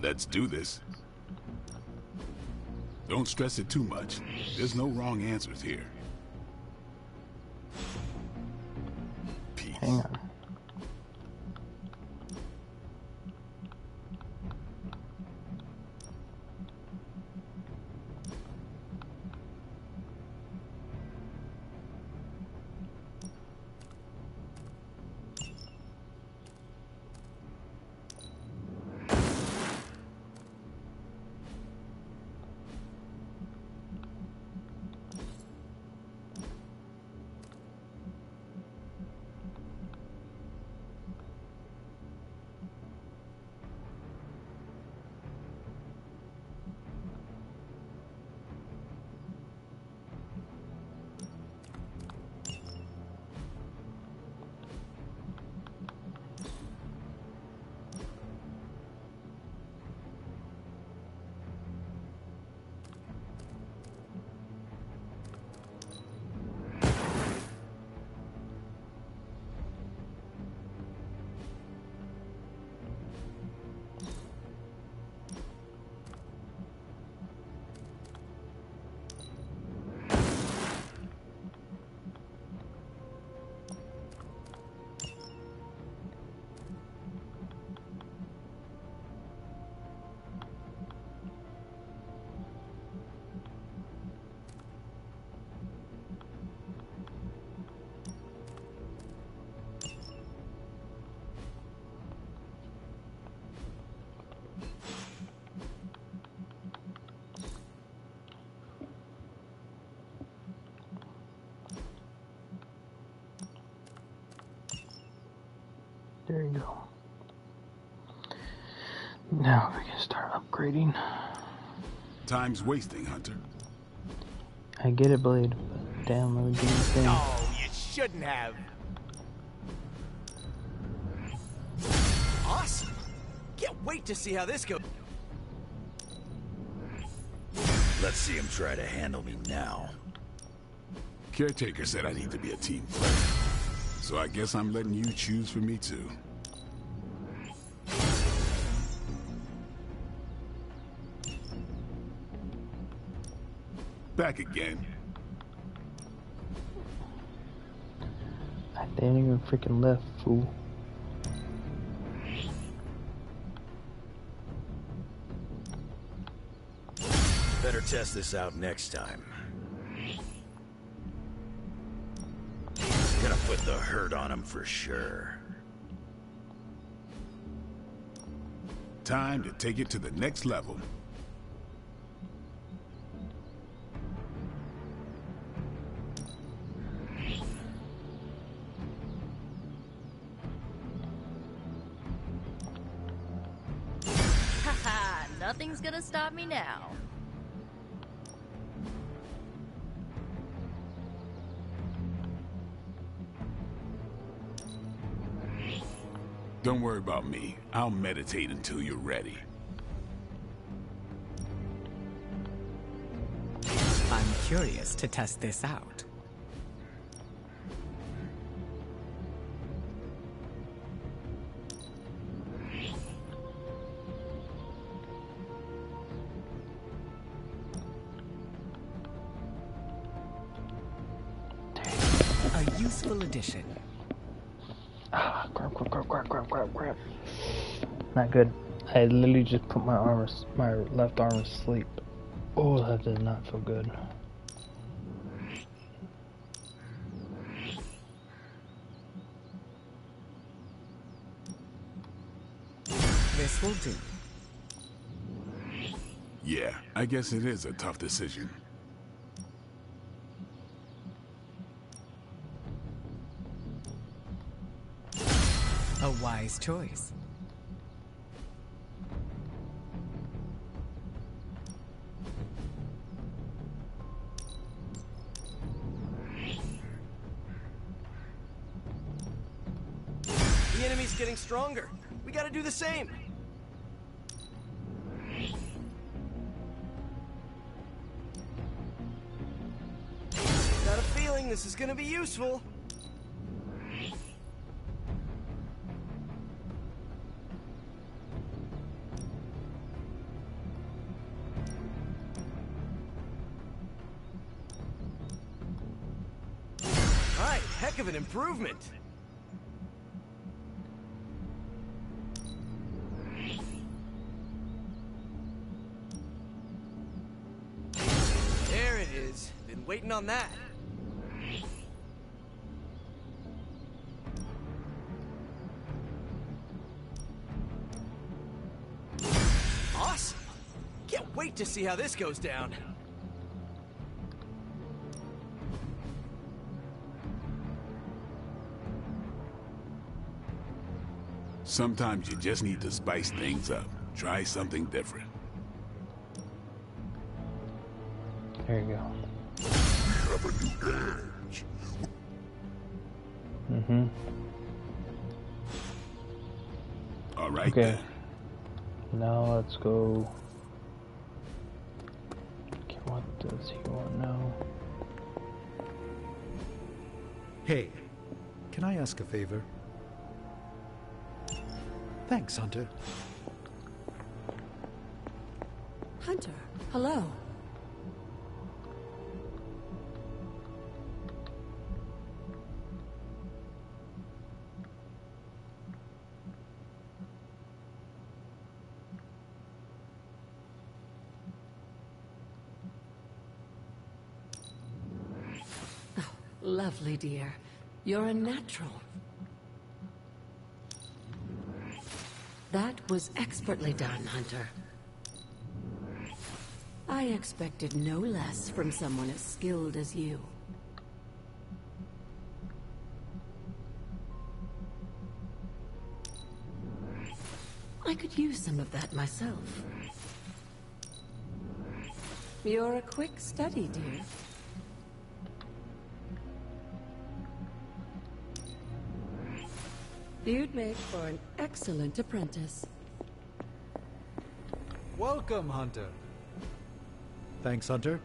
Let's do this. Don't stress it too much. There's no wrong answers here. Peace. Hang on. There you go. Now we can start upgrading. Time's wasting, Hunter. I get it, Blade. But damn, let me do the thing. No, you shouldn't have. Awesome! Can't wait to see how this goes. Let's see him try to handle me now. Caretaker said I need to be a team player. So I guess I'm letting you choose for me too. Back again. They ain't even freaking left, fool. Better test this out next time. Gonna put the hurt on him for sure. Time to take it to the next level. Haha, nothing's gonna stop me now. Don't worry about me. I'll meditate until you're ready. I'm curious to test this out. A useful addition. Ah, crap. Not good. I literally just put my left arm asleep. Oh, that did not feel good. This will do. Yeah, I guess it is a tough decision. A wise choice. The enemy's getting stronger. We gotta do the same. Got a feeling this is gonna be useful. Alright, heck of an improvement. There it is. Been waiting on that. Awesome! Can't wait to see how this goes down. Sometimes you just need to spice things up. Try something different. There you go. We have a new edge. Mm-hmm. All right, okay. then. Now let's go. Okay, what does he want now? Hey, can I ask a favor? Thanks, Hunter. Hunter, hello. Oh, lovely, dear. You're a natural. That was expertly done, Hunter. I expected no less from someone as skilled as you. I could use some of that myself. You're a quick study, dear. You'd make for an excellent apprentice. Welcome, Hunter. Thanks, Hunter.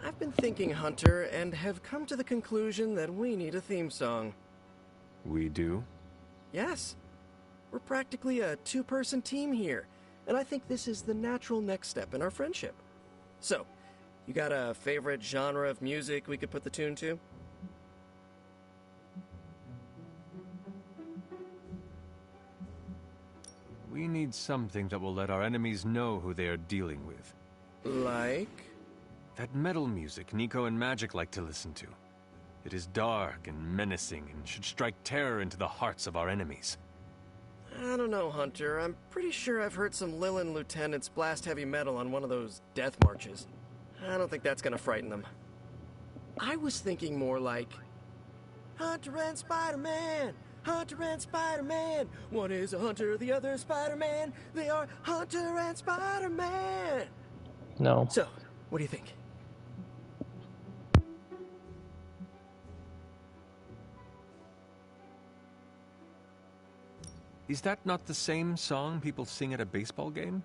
I've been thinking, Hunter, and have come to the conclusion that we need a theme song. We do? Yes. We're practically a two-person team here, and I think this is the natural next step in our friendship. So, you got a favorite genre of music we could put the tune to? We need something that will let our enemies know who they are dealing with. Like? That metal music Nico and Magic like to listen to. It is dark and menacing and should strike terror into the hearts of our enemies. I don't know, Hunter. I'm pretty sure I've heard some Lilin lieutenants blast heavy metal on one of those death marches. I don't think that's gonna frighten them. I was thinking more like... Hunter and Spider-Man! Hunter and Spider-Man! One is a hunter, the other is Spider-Man. They are Hunter and Spider-Man! No. So, what do you think? Is that not the same song people sing at a baseball game?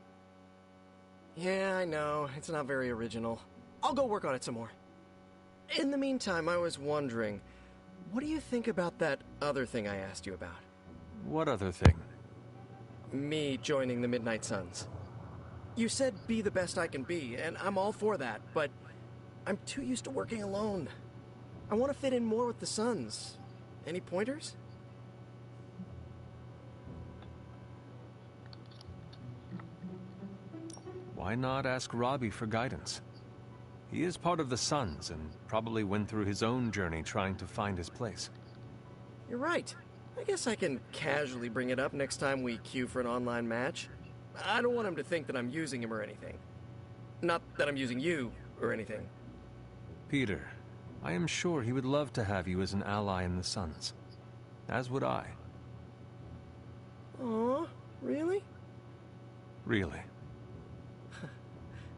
Yeah, I know. It's not very original. I'll go work on it some more. In the meantime, I was wondering, what do you think about that other thing I asked you about? What other thing? Me joining the Midnight Suns. You said be the best I can be, and I'm all for that, but I'm too used to working alone. I want to fit in more with the Suns. Any pointers? Why not ask Robbie for guidance? He is part of the Suns and probably went through his own journey trying to find his place. You're right. I guess I can casually bring it up next time we queue for an online match. I don't want him to think that I'm using him or anything. Not that I'm using you or anything. Peter, I am sure he would love to have you as an ally in the Suns. As would I. Aw, really? Really.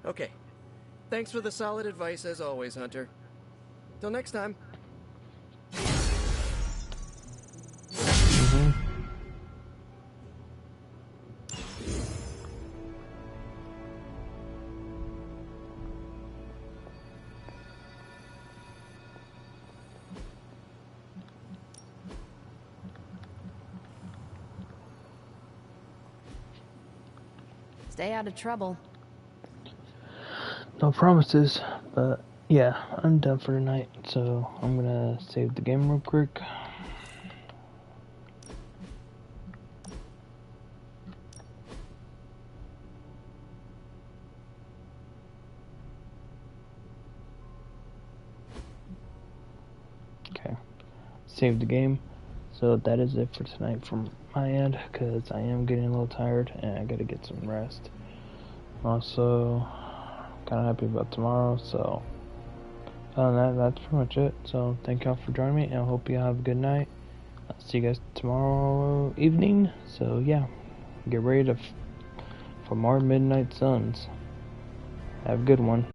Okay. Thanks for the solid advice as always, Hunter. Till next time. Stay out of trouble. No promises, but yeah, I'm done for tonight, so I'm gonna save the game real quick. Okay, save the game. So that is it for tonight from my end, because I am getting a little tired and I gotta get some rest. Also, kind of happy about tomorrow, so other than that, that's pretty much it. So thank y'all for joining me, and I hope you have a good night. I'll see you guys tomorrow evening. So yeah, get ready for more Midnight Suns. Have a good one.